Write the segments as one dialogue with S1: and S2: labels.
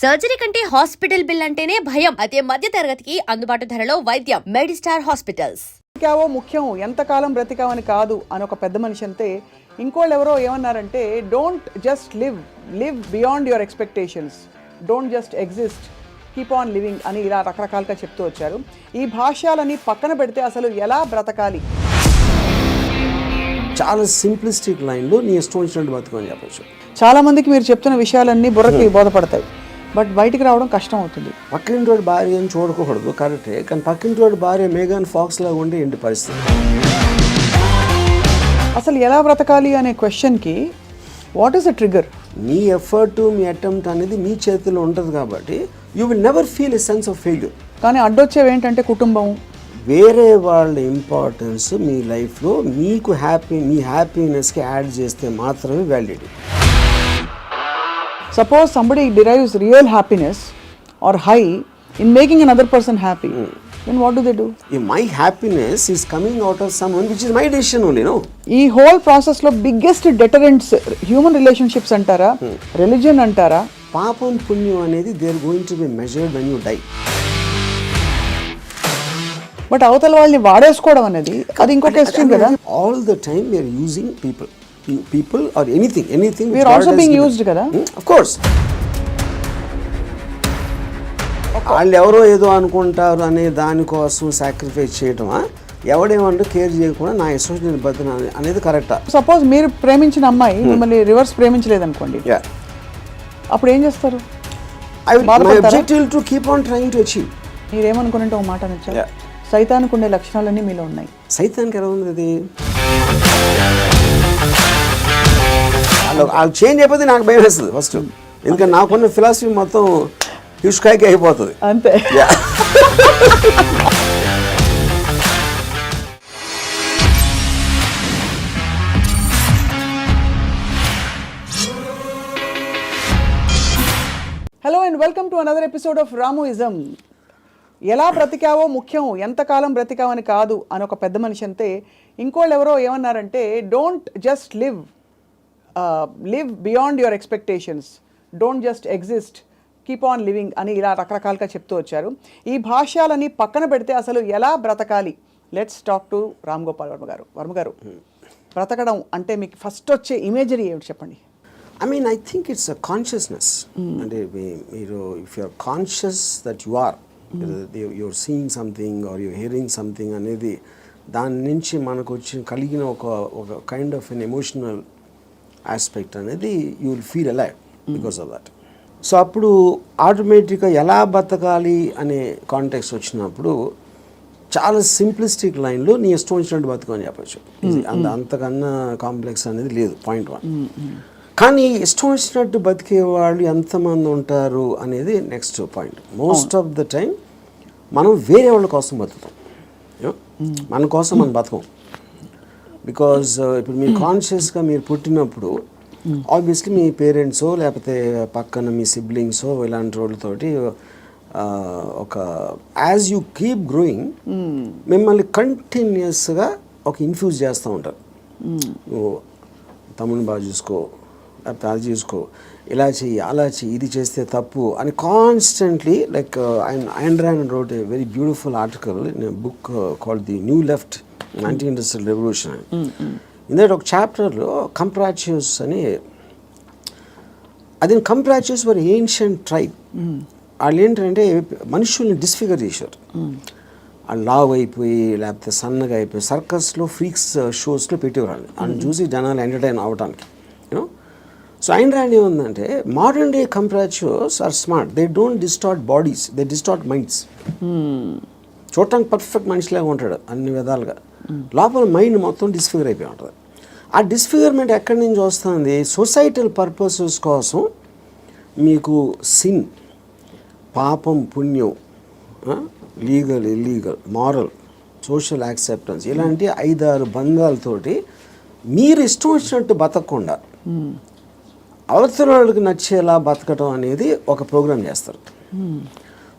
S1: Surgery కంటే hospital bill అంటేనే భయం. అదే మధ్య తరగతికి అందుబాటు ధరలో వైద్యం. Medistar hospitals.
S2: బ్రతికావో ముఖ్యం, ఎంతకాలం బ్రతికావని కాదు అని ఒక పెద్ద మనిషి అంతే. ఇంకోళ్ళు ఎవరో ఏమన్నారంటే, don't just live beyond your expectations, don't just exist, keep on living అని ఇలా రకరకాలుగా చెప్తూ వచ్చారు. ఈ భాష్యాలని పక్కన పెడితే అసలు ఎలా బ్రతకాలి?
S3: చాలా సింప్లిస్టిక్ లైన్లో నీ ఇష్టం వచ్చినట్టు బతుకని చెప్పచ్చు.
S2: చాలా మందికి మీరు చెప్తున్న విషయాలన్నీ బుర్రకి బోధపడతాయి, బట్ బయటికి రావడం కష్టం అవుతుంది.
S3: పక్కింటి వాడి భార్య అని చూడకూడదు, కరెక్టే. కానీ పక్కింటి వాడి భార్య మేఘన్ ఫాక్స్ లాగా ఉండే ఏంటి పరిస్థితి?
S2: అసలు ఎలా బ్రతకాలి అనే క్వశ్చన్కి what is the trigger?
S3: Me effort, me attempt అనేది మీ చేతిలో ఉంటుంది కాబట్టి you will never feel a sense of failure.
S2: కానీ అడ్డొచ్చేవి ఏంటంటే కుటుంబం,
S3: వేరే వాళ్ళ ఇంపార్టెన్స్ మీ లైఫ్లో మీకు మీ హ్యాపీనెస్కి యాడ్ చేస్తే మాత్రమే validity.
S2: Suppose somebody derives real happiness or high in making another person happy, then what do they do?
S3: If my happiness is coming out of someone which is my decision only, no?
S2: ఈ whole ప్రాసెస్లో biggest deterrents human relationships అంటారా, religion అంటారా?
S3: పాపం పుణ్యం అనేది they are going to be measured when you die.
S2: But అవతల వాళ్ళని వాడేసుకోవడం అనేది అది ఇంకొక ఎక్స్ట్రీమ్ కదా.
S3: All the time we're using people or anything
S2: we are also being used kada.
S3: Of course. వాళ్ళు ఎవరో ఏదో అనుకుంటారు అనే దానికోసం సాక్రిఫైస్ చేయటమా, ఎవడేమంటూ కేర్ చేయకుండా నా ఇష్టం బతున అనేది కరెక్టా?
S2: సపోజ్ మీరు ప్రేమించిన అమ్మాయి మిమ్మల్ని రివర్స్ ప్రేమించలేదు అనుకోండి, అప్పుడు ఏం చేస్తారు?
S3: My objective to keep on trying to achieve.
S2: మీరేమనుకున్నట్టు ఒక మాట నచ్చా, సైతానికి ఉండే లక్షణాలన్నీ మీలో ఉన్నాయి.
S3: సైతానికి ఎలా ఉంది అది? వాళ్ళు చేంజ్ అయిపోతే నాకు భయం వేస్తుంది ఫస్ట్, ఎందుకంటే నాకున్న ఫిలాసఫీ మొత్తం హిష్కాయికి అయిపోతుంది
S2: అంతే. Hello and welcome to another episode of Ramuism. ఎలా బ్రతికావో ముఖ్యం, ఎంతకాలం బ్రతికావని కాదు అని ఒక పెద్ద మనిషి అంతే. ఇంకోళ్ళు ఎవరో ఏమన్నారంటే, don't just live beyond your expectations, don't just exist, keep on living అని ఇలా రకరకాలుగా చెప్తూ వచ్చారు. ఈ భాష్యాలని పక్కన పెడితే అసలు ఎలా బ్రతకాలి? Let's talk to Ram Gopal Varma గారు. వర్మ గారు, బ్రతకడం అంటే మీకు ఫస్ట్ వచ్చే ఇమేజరీ ఏమిటి చెప్పండి?
S3: I think it's a consciousness. అంటే మీరు if you are conscious that you are, you're seeing something or you're hearing something అనేది దాని నుంచి మనకు వచ్చి కలిగిన ఒక kind of an emotional aspect అనేది you will feel alive because of that. So అప్పుడు ఆటోమేటిక్గా ఎలా బతకాలి అనే కాంటెక్స్ట్ వచ్చినప్పుడు చాలా సింప్లిస్టిక్ లైన్లో నీ ఇష్టం వచ్చినట్టు బతకని చెప్పచ్చు. అంతకన్నా కాంప్లెక్స్ అనేది లేదు, పాయింట్ 1. కానీ ఇష్టం వచ్చినట్టు బతికే వాళ్ళు ఎంతమంది ఉంటారు అనేది next point. Most of the time మనం వేరే వాళ్ళ కోసం బతుకుతాం, మన కోసం మనం బతకం. బికాజ్ ఇప్పుడు మీరు కాన్షియస్గా మీరు పుట్టినప్పుడు ఆబ్వియస్లీ మీ పేరెంట్సో లేకపోతే పక్కన మీ సిబ్లింగ్సో ఇలాంటి వాళ్ళతోటి ఒక యాజ్ యూ కీప్ గ్రోయింగ్ మిమ్మల్ని కంటిన్యూస్గా ఒక ఇన్ఫ్యూజ్ చేస్తూ ఉంటారు. నువ్వు తమ్ముని బాగా చూసుకో, లేకపోతే అది చూసుకో, ఇలా చెయ్యి, అలా చెయ్యి, ఇది చేస్తే తప్పు అని constantly. Like Ayn Rand wrote a very beautiful article in a book called The New Left, Anti-Industrial Revolution. ఇందులో ఒక చాప్టర్లో కంప్రాచ్యూస్ అని, అది కంప్రాచ్యూస్ వర్ ఏన్షియంట్ ట్రైబ్. వాళ్ళు ఏంటంటే మనుషుల్ని డిస్ఫిగర్ చేశారు. వాళ్ళు లావ్ అయిపోయి లేకపోతే సన్నగా అయిపోయి సర్కస్లో ఫ్రీక్స్ షోస్లో పెట్టేవాళ్ళు. వాళ్ళని చూసి జనాలు ఎంటర్టైన్ అవ్వడానికి. యూనో, సో Ayn Rand ఏముందంటే, modern day comprachicos are smart, they don't distort bodies, they distort minds. చూడటానికి పర్ఫెక్ట్ మనిషిలాగా ఉంటాడు అన్ని విధాలుగా, లోపల మైండ్ మొత్తం డిస్ఫిగర్ అయిపోయి ఉంటుంది. ఆ డిస్ఫిగర్మెంట్ ఎక్కడి నుంచి వస్తుంది? సొసైటల్ పర్పసెస్ కోసం మీకు సిన్, పాపం పుణ్యం, legal illegal, moral, social acceptance, ఇలాంటి 5-6 బంధాలతోటి మీరు ఇష్టం వచ్చినట్టు బతకకుండా అవతల వాళ్ళకి నచ్చేలా బతకటం అనేది ఒక ప్రోగ్రామ్ చేస్తారు.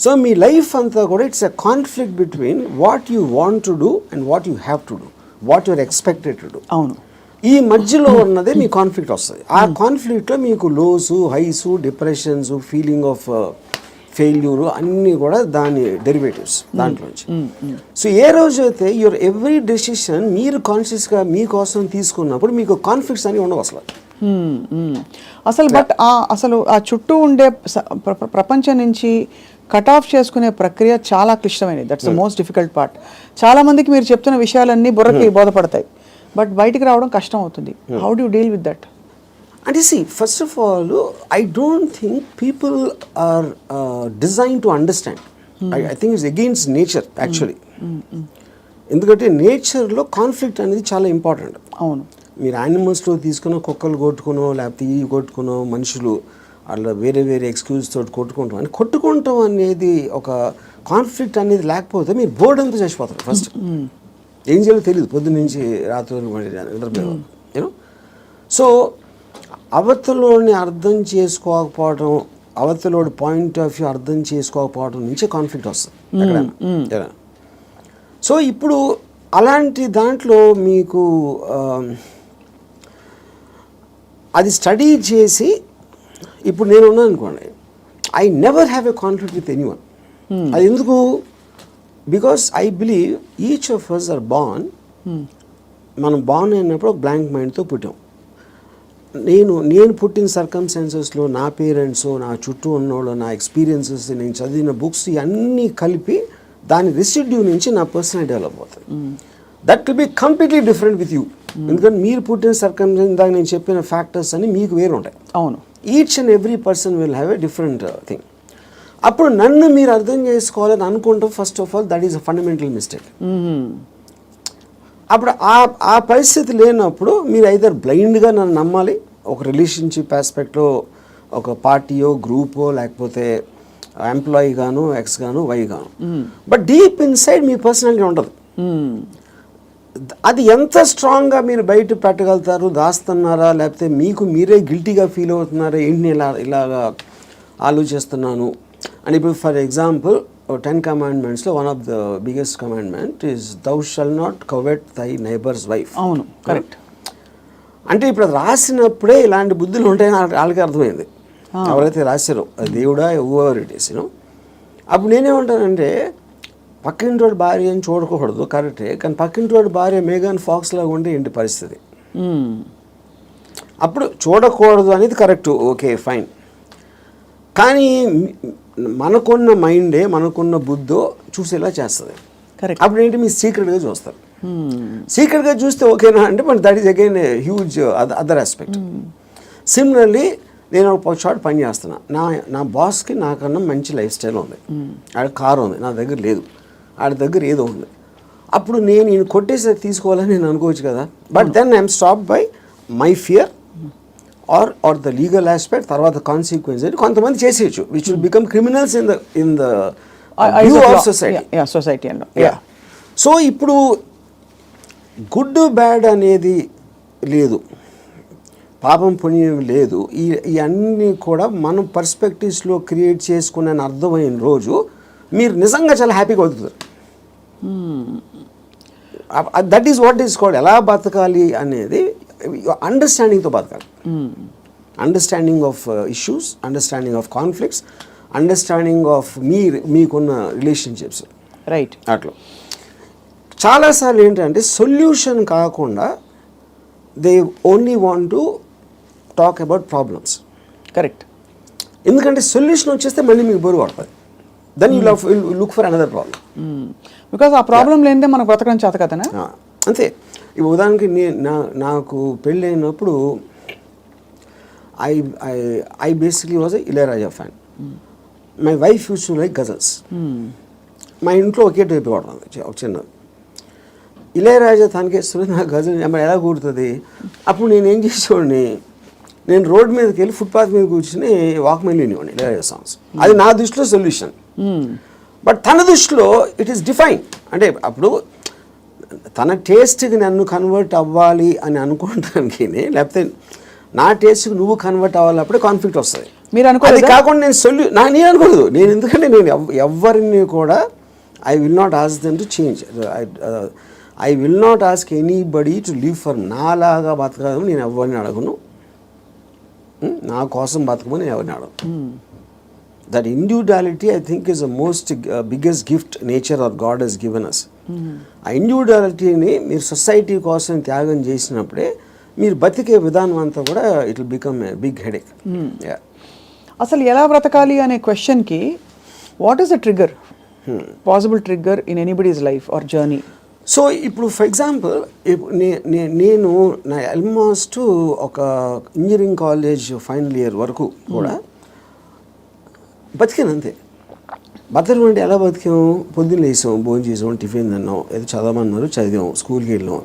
S3: సో మీ లైఫ్ అంతా కూడా it's a conflict between what you want to do and what you have to do, what you're expected to do.
S2: అవును,
S3: ఈ మధ్యలో ఉన్నదే మీ కాన్ఫ్లిక్ట్ వస్తుంది. ఆ కాన్ఫ్లిక్ట్లో మీకు lows, highs, depressions, feeling of failure అన్నీ కూడా దాని డెరివేటివ్స్ దాంట్లోంచి. సో ఏ రోజైతే యువర్ ఎవ్రీ డెసిషన్ మీరు కాన్షియస్గా మీకోసం తీసుకున్నప్పుడు మీకు కాన్ఫ్లిక్ట్స్ అని ఉండవు అసలు.
S2: అసలు బట్ అసలు ఆ చుట్టూ ఉండే ప్రపంచం నుంచి కట్ ఆఫ్ చేసుకునే ప్రక్రియ చాలా క్లిష్టమైనది. That's the most difficult part. చాలా మందికి మీరు చెప్తున్న విషయాలన్నీ బుర్రకి బోధపడతాయి, బట్ బయటికి రావడం కష్టం అవుతుంది. How do you deal with that?
S3: అంటే first of all I don't think people are design to understand. I think it's against nature actually. ఎందుకంటే నేచర్లో కాన్ఫ్లిక్ట్ అనేది చాలా ఇంపార్టెంట్.
S2: అవును.
S3: మీరు యానిమల్స్లో తీసుకున్న కుక్కలు కొట్టుకునో లేకపోతే ఈ కొట్టుకునో మనుషులు అలా వేరే వేరే ఎక్స్క్యూజ్ తోటి కొట్టుకుంటాం అని కొట్టుకుంటాం అనేది ఒక కాన్ఫ్లిక్ట్ అనేది లేకపోతే మీరు బోర్డు అంతా చచ్చిపోతారు. ఫస్ట్ ఏం చేయాలో తెలియదు, పొద్దున్న నుంచి రాత్రి నిద్రపోయేవారు. యూనో, సో అవతలోని అర్థం చేసుకోకపోవడం, అవతలోడి పాయింట్ ఆఫ్ వ్యూ అర్థం చేసుకోకపోవడం నుంచే కాన్ఫ్లిక్ట్ వస్తుంది ఎక్కడైనా. సో ఇప్పుడు అలాంటి దాంట్లో మీకు అది స్టడీ చేసి ఇప్పుడు నేను ఉన్నాను అనుకోండి, I never have a conflict with anyone. అది ఎందుకు? Because I believe each of us are born. మనం బార్న్ అయినప్పుడు ఒక బ్లాంక్ మైండ్తో పుట్టాం. నేను పుట్టిన సర్కమ్స్టాన్సెస్లో నా పేరెంట్స్, నా చుట్టూ ఉన్నోళ్ళు, నా ఎక్స్పీరియన్సెస్, నేను చదివిన బుక్స్ ఇవన్నీ కలిపి దాని రెసిడ్యూ నుంచి నా పర్సనాలిటీ డెవలప్ అవుతుంది. That will be completely different with you. ఎందుకంటే మీరు పుట్టిన సర్కమ్స్టాన్స్, దాకా నేను చెప్పిన ఫ్యాక్టర్స్ అన్ని మీకు వేరు ఉంటాయి.
S2: అవును.
S3: Each and every person will have a different thing. అప్పుడు నన్ను మీరు అర్థం చేసుకోవాలని అనుకుంటాం. First of all that is a fundamental mistake. అప్పుడు ఆ పరిస్థితి లేనప్పుడు మీరు ఐదర్ బ్లైండ్గా నన్ను నమ్మాలి, ఒక రిలేషన్షిప్ ఆస్పెక్ట్లో ఒక పార్టీయో గ్రూపో లేకపోతే ఎంప్లాయీ గాను, ఎక్స్ గాను, వై గాను. But deep inside me personality ఉండదు. అది ఎంత స్ట్రాంగ్గా మీరు బయట పెట్టగలుగుతారు, దాస్తున్నారా లేకపోతే మీకు మీరే గిల్టీగా ఫీల్ అవుతున్నారా, ఏంటి ఇలాగా ఆలోచిస్తున్నాను అని. ఇప్పుడు ఫర్ ఎగ్జాంపుల్ 10 commandmentsలో one of the biggest commandment is thou shalt not covet thy neighbour's wife.
S2: అవును, కరెక్ట్.
S3: అంటే ఇప్పుడు అది రాసినప్పుడే ఇలాంటి బుద్ధులు ఉంటాయని వాళ్ళకి అర్థమైంది, ఎవరైతే రాశారో దేవుడా ఎవర్ ఇట్ ఈస్. అప్పుడు నేనేమంటానంటే పక్కింటోడి భార్య అని చూడకూడదు, కరెక్టే, కానీ పక్కింటోడి భార్య మేఘన్ ఫాక్స్ లాగా ఉంటే ఏంటి పరిస్థితి? అప్పుడు చూడకూడదు అనేది కరెక్ట్, ఓకే ఫైన్. కానీ మనకున్న మైండే, మనకున్న బుద్ధో చూసేలా చేస్తుంది.
S2: కరెక్ట్.
S3: అప్పుడు ఏంటి, మీరు సీక్రెట్గా చూస్తారు. సీక్రెట్గా చూస్తే ఓకేనా అంటే, but that is again a huge other aspect. Similarly నేను ఒక చోట పని చేస్తున్నా, నా బాస్కి నాకన్నా మంచి లైఫ్ స్టైల్ ఉంది, ఆడ కారు ఉంది, నా దగ్గర లేదు, ఆడ దగ్గర ఏదో ఉంది. అప్పుడు నేను ఈయన కొట్టేసి తీసుకోవాలని నేను అనుకోవచ్చు కదా. But then I'm stop by my fear or the legal aspect, తర్వాత కాన్సిక్వెన్స్ అని కొంతమంది చేసేయచ్చు, which will become criminals in the view of society. So ఇప్పుడు గుడ్ బ్యాడ్ అనేది లేదు, పాపం పుణ్యం లేదు. ఇవన్నీ కూడా మనం పర్స్పెక్టివ్స్లో క్రియేట్ చేసుకునే అర్థమైన రోజు మీరు నిజంగా చాలా హ్యాపీగా బతుకుతారు. That is what is called ఎలా బతకాలి అనేది అండర్స్టాండింగ్తో బతకాలి. Understanding of issues, understanding of conflicts, understanding of మీకున్న రిలేషన్షిప్స్.
S2: రైట్.
S3: అట్లా చాలాసార్లు ఏంటంటే సొల్యూషన్ కాకుండా they only want to talk about problems.
S2: Correct.
S3: ఎందుకంటే సొల్యూషన్ వచ్చేస్తే మళ్ళీ మీకు బరువు పడుతుంది. Then you look for another problem.
S2: Because ఆ ప్రాబ్లం లేనిదే మనకు బ్రతకడం చేత కదనా.
S3: అంతే. ఇప్పుడు ఉదాహరణకి నాకు పెళ్ళి అయినప్పుడు I basically was Ilaiyaraaja fan. My wife use to like ghazals. మా ఇంట్లో ఒకే టైప్ పడుతుంది, ఒక చిన్నది. ఇళయరాజా తనకేస్తుంది, నాకు గజల్ ఎలా కూడుతుంది. అప్పుడు నేను ఏం చేసేవాడిని, నేను రోడ్ మీదకి వెళ్ళి ఫుట్పాత్ మీద కూర్చుని వాక్మెన్ వినేవాడిని ఇళయరాజా సాంగ్స్. అది నా దృష్టిలో సొల్యూషన్. బట్ తన దృష్టిలో ఇట్ ఈస్ డిఫైన్. అంటే అప్పుడు తన టేస్ట్కి నన్ను కన్వర్ట్ అవ్వాలి అని అనుకోవడానికి, లేకపోతే నా టేస్ట్కి నువ్వు కన్వర్ట్ అవ్వాలి, అప్పుడే కాన్ఫ్లిక్ట్ వస్తుంది.
S2: మీరు అనుకోవాలి.
S3: అది కాకుండా నేను అనుకోలేదు. నేను ఎందుకంటే నేను ఎవరిని కూడా I will not ask them to change. I will not ask anybody to live for నాలాగా బతకదని నేను ఎవరిని అడగను, నా కోసం బతకమని నేను ఎవరిని అడగను. That individuality I think is the most biggest gift nature or God he's given us. ఆ ఇండివిజువాలిటీని మీరు సొసైటీ కోసం త్యాగం చేసినప్పుడే మీరు బతికే విధానం అంతా కూడా it will become a big headache.
S2: అసలు ఎలా బ్రతకాలి అనే క్వశ్చన్కి what is the trigger, possible trigger in anybody's life or journey?
S3: So ఇప్పుడు ఫర్ ఎగ్జాంపుల్ నేను నా ఆల్మోస్ట్ ఒక ఇంజనీరింగ్ కాలేజ్ ఫైనల్ ఇయర్ వరకు కూడా బతికాను అంతే. బతకడం అంటే ఎలా బతికాం? పొద్దున్న లేసాం, భోజనం చేసాం, టిఫిన్ తిన్నాం, ఏదో చదవమన్నారు చదివాం, స్కూల్కి వెళ్ళాం,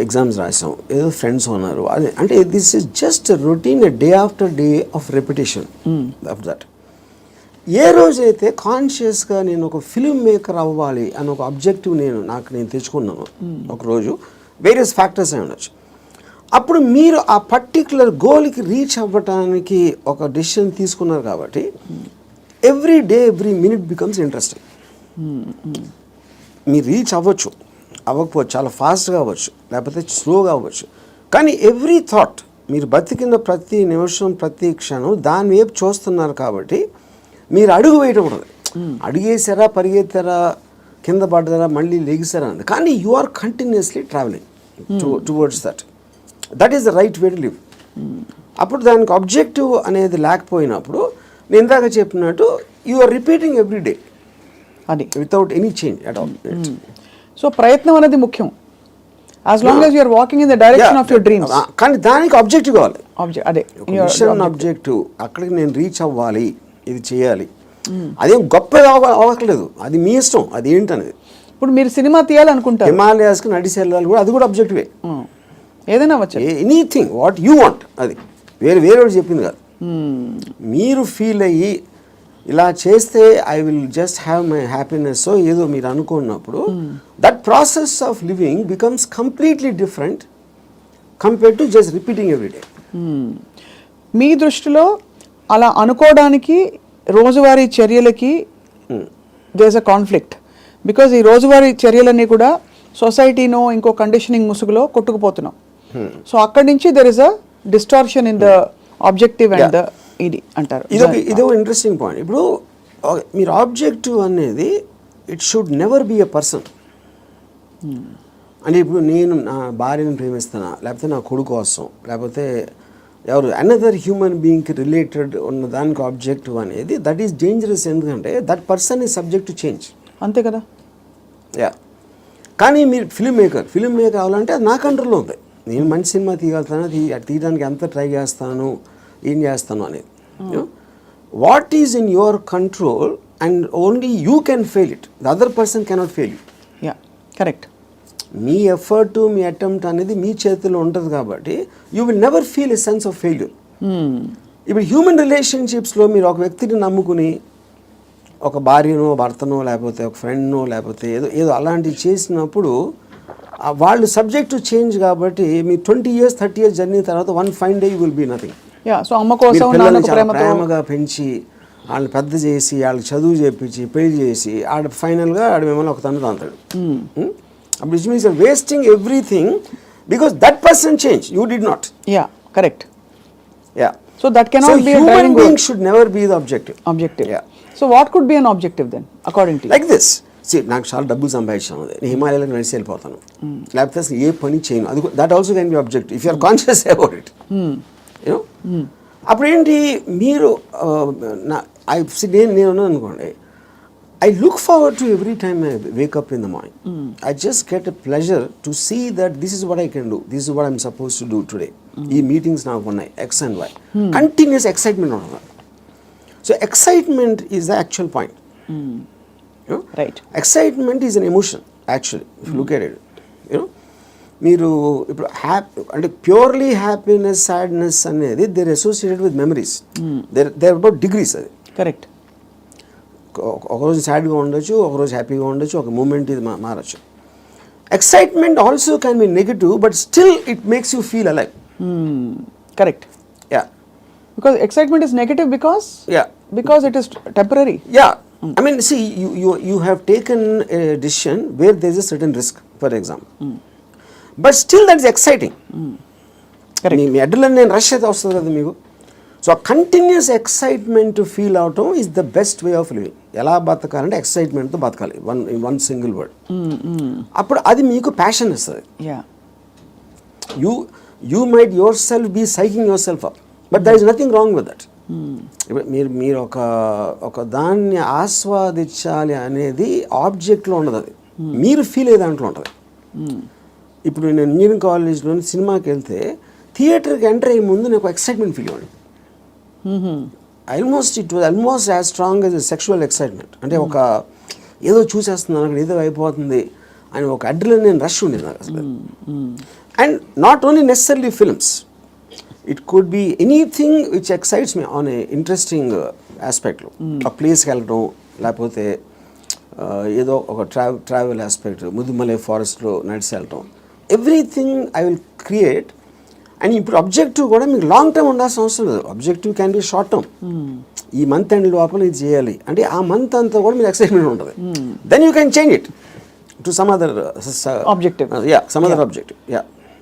S3: ఎగ్జామ్స్ రాసాం, ఏదో ఫ్రెండ్స్ ఉన్నారు. అదే అంటే this is just routine day after day of repetition of that. ఏ రోజైతే కాన్షియస్గా నేను ఒక ఫిల్మ్ మేకర్ అవ్వాలి అని ఒక అబ్జెక్టివ్ నేను తెచ్చుకున్నాను ఒకరోజు, వేరియస్ ఫ్యాక్టర్స్ అయి ఉండొచ్చు, అప్పుడు మీరు ఆ పర్టిక్యులర్ గోల్కి రీచ్ అవ్వటానికి ఒక డెసిషన్ తీసుకున్నారు కాబట్టి every day every minute becomes interesting. మీరు రీచ్ అవ్వకపోవచ్చు, చాలా ఫాస్ట్గా అవ్వచ్చు, లేకపోతే స్లోగా అవ్వచ్చు, కానీ ఎవ్రీ థాట్ మీరు బతికిన ప్రతి నిమిషం ప్రతి క్షణం దాని వైపు చూస్తున్నారు కాబట్టి మీరు అడుగు వేయటం ఉండదు. అడుగేసారా, పరిగెత్తారా, కింద పడ్డారా, మళ్ళీ లెగిసారా అన్నది, కానీ you are continuously travelling towards that is the right way to live. అప్పుడు దానికి ఆబ్జెక్టివ్ అనేది లేకపోయినప్పుడు నేను ఇందాక చెప్పినట్టు you are repeating every day
S2: అది
S3: without any change at all.
S2: So ప్రయత్నం అనేది ముఖ్యం, as long as you're walking in the direction of your dreams.
S3: కానీ దానికి ఆబ్జెక్టివ్ కావాలి,
S2: అదే
S3: మిషన్ ఆబ్జెక్టివ్. అక్కడికి నేను రీచ్ అవ్వాలి, ఇది చేయాలి, అదేం గొప్ప అవ్వట్లేదు, అది మీ ఇష్టం, అది ఏంటనేది.
S2: ఇప్పుడు మీరు సినిమా తీయాలనుకుంటారు,
S3: హిమాలయాస్కి నడిచి వెళ్ళాలి కూడా, అది కూడా అబ్జెక్టివే.
S2: ఏదైనా వచ్చు,
S3: ఎనీథింగ్ వాట్ యూ వాంట్, అది వేరే చెప్పింది కాదు. మీరు ఫీల్ అయ్యి ఇలా చేస్తే I will just have my happiness ఏదో మీరు అనుకున్నప్పుడు that process of living becomes completely different compare to just repeating every day.
S2: మీ దృష్టిలో అలా అనుకోవడానికి రోజువారీ చర్యలకి there is a conflict, because ఈ రోజువారీ చర్యలన్నీ కూడా సొసైటీనో ఇంకో కండిషనింగ్ ముసుగులో కొట్టుకుపోతున్నాం. సో అక్కడి నుంచి there is a distortion in the objective and the ఇది అంటారు.
S3: ఇదొక ఇంట్రెస్టింగ్ పాయింట్. ఇప్పుడు మీరు ఆబ్జెక్టివ్ అనేది it should never be a person. అంటే ఇప్పుడు నేను నా భార్యను ప్రేమిస్తున్నా, లేకపోతే నా కొడుకు కోసం, లేకపోతే ఎవరు అనదర్ హ్యూమన్ బీయింగ్కి రిలేటెడ్ ఉన్న దానికి ఆబ్జెక్టివ్ అనేది దట్ ఈస్ డేంజరస్. ఎందుకంటే that person is subject to change.
S2: అంతే కదా.
S3: యా, కానీ మీరు ఫిల్మ్ మేకర్ అవ్వాలంటే అది నా కంట్రోల్లో ఉంది. నేను మంచి సినిమా తీయగలుగుతాను, తీయడానికి ఎంత ట్రై చేస్తాను, ఏం చేస్తాను అనేది. What is in your control and only you can fail it, the other person cannot fail you.
S2: Yeah, correct.
S3: Me effort, me attempt అనేది మీ చేతిలో ఉంటుంది కాబట్టి you will never feel a sense of failure. ఇప్పుడు human రిలేషన్షిప్స్లో మీరు ఒక వ్యక్తిని నమ్ముకుని ఒక భార్యనో, భర్తనో, లేకపోతే ఒక ఫ్రెండ్నో, లేకపోతే ఏదో అలాంటివి చేసినప్పుడు వాళ్ళు సబ్జెక్ట్ టు చేంజ్ కాబట్టి మీ 20 years 30 years జర్నీ తర్వాత one fine day you will be nothing.
S2: So అమ్మ కోసం
S3: ప్రేమగా పెంచి వాళ్ళని పెద్ద చేసి వాళ్ళకి చదువు చేపించి పెళ్లి చేసి ఫైనల్గా మిమ్మల్ని ఒక తండ్రి అంటాడు. అప్పుడు it means wasting everything because that person change, you did not.
S2: Ya, correct.
S3: Ya,
S2: so that cannot be a
S3: human being should never be the objective.
S2: Ya, so what could be an objective then according to
S3: like this? నాకు చాలా డబ్బులు సంపాదించాను, నేను హిమాలయాలకు నడిచి వెళ్ళిపోతాను, లేకపోతే అసలు ఏ పని చేయను, అది that also can be objective if you are conscious about it. You know, అప్పుడు ఏంటి మీరు నేను అనుకోండి, I look forward to every time I wake up in the morning. I just get a pleasure to see that this is what I can do. This is what I'm supposed to do today. These meetings now one X and Y. Continuous excitement on that. So excitement is the actual point. You know?
S2: Right.
S3: Excitement is an emotion actually. If you look at it, you know, మీరు ఇప్పుడు అంటే purely happiness, sadness అనేది they're associated with memories. They're about degrees. అది
S2: correct.
S3: ఒకరోజు సాడ్గా ఉండొచ్చు, ఒకరోజు హ్యాపీగా ఉండొచ్చు, ఒక మూమెంట్ ఇది మారచ్చు. Excitement also can be negative but still it makes you feel alive.
S2: Correct.
S3: Ya,
S2: because excitement is negative because it is temporary.
S3: Ya, I mean, see, you have taken a decision where there is a certain risk. For example. But still that is exciting. Me adrenaline rush అయితే వస్తుంది కదా మీకు. So continuous excitement feel అవటం is the best way of living. ఎలా బతకాలంటే ఎక్సైట్మెంట్తో బతకాలి, one single word. అప్పుడు అది మీకు ప్యాషన్ ఇస్తుంది. You might yourself be psyching yourself up, but there is nothing wrong with that. ఇప్పుడు మీరు ఒక దాన్ని ఆస్వాదించాలి అనేది ఆబ్జెక్ట్లో ఉండదు, అది మీరు ఫీల్ అయ్యే దాంట్లో ఉంటుంది. ఇప్పుడు నేను ఇంజనీరింగ్ కాలేజ్లో సినిమాకి వెళ్తే థియేటర్కి ఎంటర్ అయ్యే ముందు నాకు ఎక్సైట్మెంట్ ఫీల్ అవ్వండి. It was almost as strong as sexual excitement. అంటే ఒక ఏదో చూసేస్తున్నాను అక్కడ ఏదో అయిపోతుంది అని ఒక అడ్రినలిన్ రష్ ఉండేది నాకు అసలు. And not only necessary films, it could be anything which excites me on a interesting ఆస్పెక్ట్లో. ఆ ప్లేస్కి వెళ్ళడం, లేకపోతే ఏదో ఒక ట్రావెల్ ఆస్పెక్ట్, ముదుమలై ఫారెస్ట్లో నడిచి వెళ్ళటం, everything I will create. And ఇప్పుడు అబ్జెక్టివ్ కూడా మీకు లాంగ్ టర్మ్ ఉండాల్సిన అవసరం లేదు. Objective can be short term. ఈ మంత్ ఎండ్ లోపల ఇది చేయాలి అంటే ఆ మంత్ అంతా కూడా మీకు ఎక్సైట్మెంట్ ఉంటుంది. Then you can change it to some other
S2: objective.
S3: Some other objective.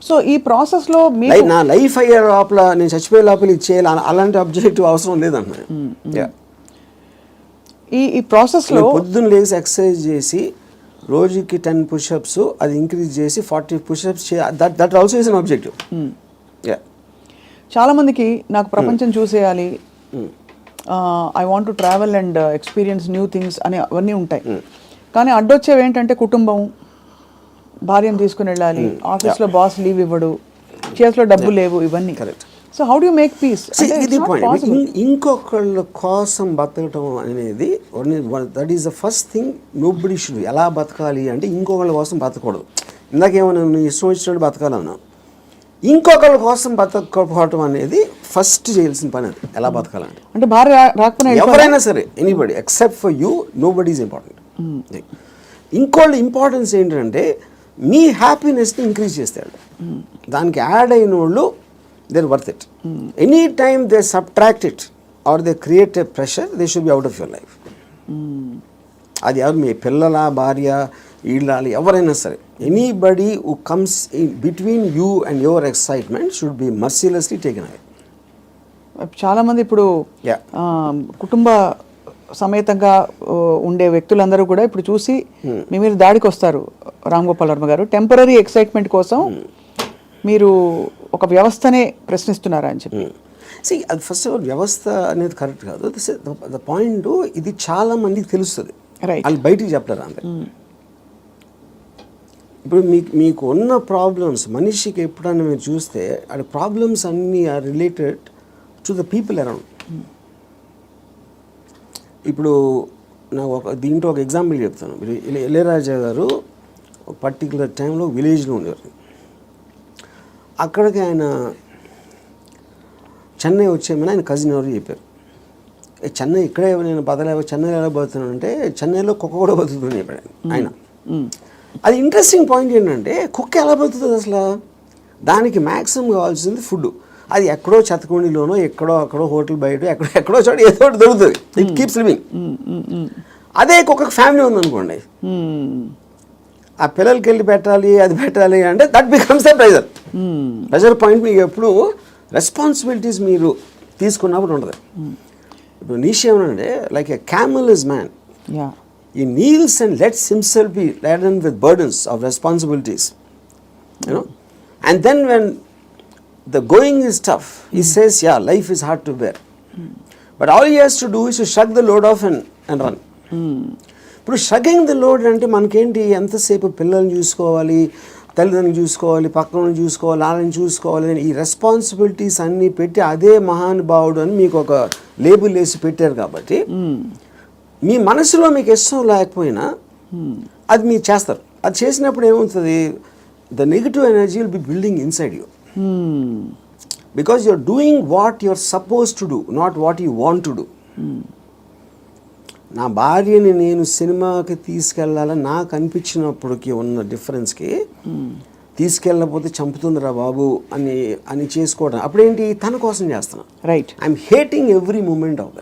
S2: So ఈ ప్రాసెస్లో
S3: నా లైఫ్ అయ్యే లోపల, నేను చచ్చిపోయే లోపల ఇది చేయాలి అలాంటి అబ్జెక్టివ్ అవసరం లేదన్నా.
S2: ఈ ప్రాసెస్లో
S3: పొద్దున్న లేచి ఎక్సర్సైజ్ చేసి రోజుకి 10 పుషప్స్ అది ఇంక్రీజ్ చేసి 40 pushups that also is an objective.
S2: చాలా మందికి నాకు ప్రపంచం చూసేయాలి, I want to travel and experience new things అని అవన్నీ ఉంటాయి. కానీ అడ్డొచ్చేవి ఏంటంటే కుటుంబం, భార్యను తీసుకుని వెళ్ళాలి, ఆఫీస్లో బాస్ లీవ్ ఇవ్వడు, చేతిలో డబ్బు లేవు, ఇవన్నీ. So how do you make peace?
S3: ఇది పాయింట్. ఇంకొకళ్ళ కోసం బతకటం అనేది that is the first thing nobody should. ఎలా బతకాలి అంటే ఇంకొకళ్ళ కోసం బతకూడదు. ఇందాకేమన్నా నువ్వు ఇష్టం వచ్చినట్టు బతకాలన్నా, ఇంకొకళ్ళ కోసం బతకపోవటం అనేది ఫస్ట్ చేయాల్సిన పని. అది ఎలా బతకాలంటే,
S2: అంటే భార్య రాకపోయినా
S3: ఎవరైనా సరే, anybody except for you, nobody is important. ఇంకోళ్ళ ఇంపార్టెన్స్ ఏంటంటే మీ హ్యాపీనెస్ని ఇంక్రీజ్ చేస్తాడు. దానికి యాడ్ అయిన వాళ్ళు they're worth it. Anytime they subtract it or they create a pressure, they should be out of your life. అది ఎవరు, మీ పిల్లల, భార్య, ఇళ్ళాలి, ఎవరైనా సరే, anybody who comes in between you and your excitement should be mercilessly taken away.
S2: చాలామంది ఇప్పుడు కుటుంబ సమేతంగా ఉండే వ్యక్తులందరూ కూడా ఇప్పుడు చూసి మీ మీద దాడికి వస్తారు. రామ్ గోపాల్ వర్మ గారు టెంపరీ ఎక్సైట్మెంట్ కోసం మీరు ఒక వ్యవస్థనే ప్రశ్నిస్తున్నారా అని చెప్పి.
S3: అది ఫస్ట్ ఆఫ్ ఆల్ వ్యవస్థ అనేది కరెక్ట్ కాదు. ద పాయింట్, ఇది చాలా మందికి తెలుస్తుంది, వాళ్ళు బయటికి చెప్తారు అంతే. ఇప్పుడు మీకు ఉన్న ప్రాబ్లమ్స్, మనిషికి ఎప్పుడన్నా మీరు చూస్తే ఆ ప్రాబ్లమ్స్ అన్నీ are related to the people around. ఇప్పుడు నాకు దీంట్లో ఒక ఎగ్జాంపుల్ చెప్తాను. ఇళయరాజా గారు ఒక పర్టికులర్ టైంలో విలేజ్లో ఉండేవారు. అక్కడికి ఆయన చెన్నై వచ్చేమని ఆయన కజిన్ ఎవరు చెప్పారు. చెన్నై ఇక్కడే నేను బతలేవు, చెన్నై ఎలా బతుకుతున్నాను అంటే చెన్నైలో కుక్క కూడా బతుకుతుంది చెప్పాడు ఆయన. అది ఇంట్రెస్టింగ్ పాయింట్ ఏంటంటే, కుక్క ఎలా బతుకుతుంది అసలు? దానికి మ్యాక్సిమం కావాల్సింది ఫుడ్. అది ఎక్కడో చెత్తకుండిలోనో, ఎక్కడో అక్కడో హోటల్ బయట ఎక్కడో చోట ఏదో ఒకటి దొరుకుతుంది. It keeps living. అదే కుక్కకు ఫ్యామిలీ ఉందనుకోండి, ఆ పిల్లలకి వెళ్ళి పెట్టాలి, అది పెట్టాలి అంటే that becomes the pressure. Pressure point మీకు ఎప్పుడు రెస్పాన్సిబిలిటీస్ మీరు తీసుకున్నప్పుడు ఉంటుంది. ఇప్పుడు నీషే ఏమనంటే, like a camel is man, he kneels and lets himself be laden with burdens of responsibilities, you know, and then when the going is tough, he says, yeah, life is hard to bear, but all he has to do is to shrug the load off and run. ఇప్పుడు షగింగ్ the load అంటే మనకేంటి, ఎంతసేపు పిల్లల్ని చూసుకోవాలి, తల్లిదండ్రులు చూసుకోవాలి, పక్కన చూసుకోవాలి, వాళ్ళని చూసుకోవాలి, ఈ రెస్పాన్సిబిలిటీస్ అన్నీ పెట్టి అదే మహానుభావుడు అని మీకు ఒక లేబుల్ వేసి పెట్టారు. కాబట్టి మీ మనసులో మీకు ఇష్టం లేకపోయినా అది మీరు చేస్తారు. అది చేసినప్పుడు ఏమవుతుంది, the negative energy will be building inside you, because you're doing what you're suppose to do, not what you want to do. నా భార్యని నేను సినిమాకి తీసుకెళ్ళాలని నాకు అనిపించినప్పటికీ ఉన్న డిఫరెన్స్కి, తీసుకెళ్ళకపోతే చంపుతుందిరా బాబు అని చేసుకోవడం, అప్పుడేంటి, తన కోసం చేస్తున్నా.
S2: Right.
S3: I'm hating every moment of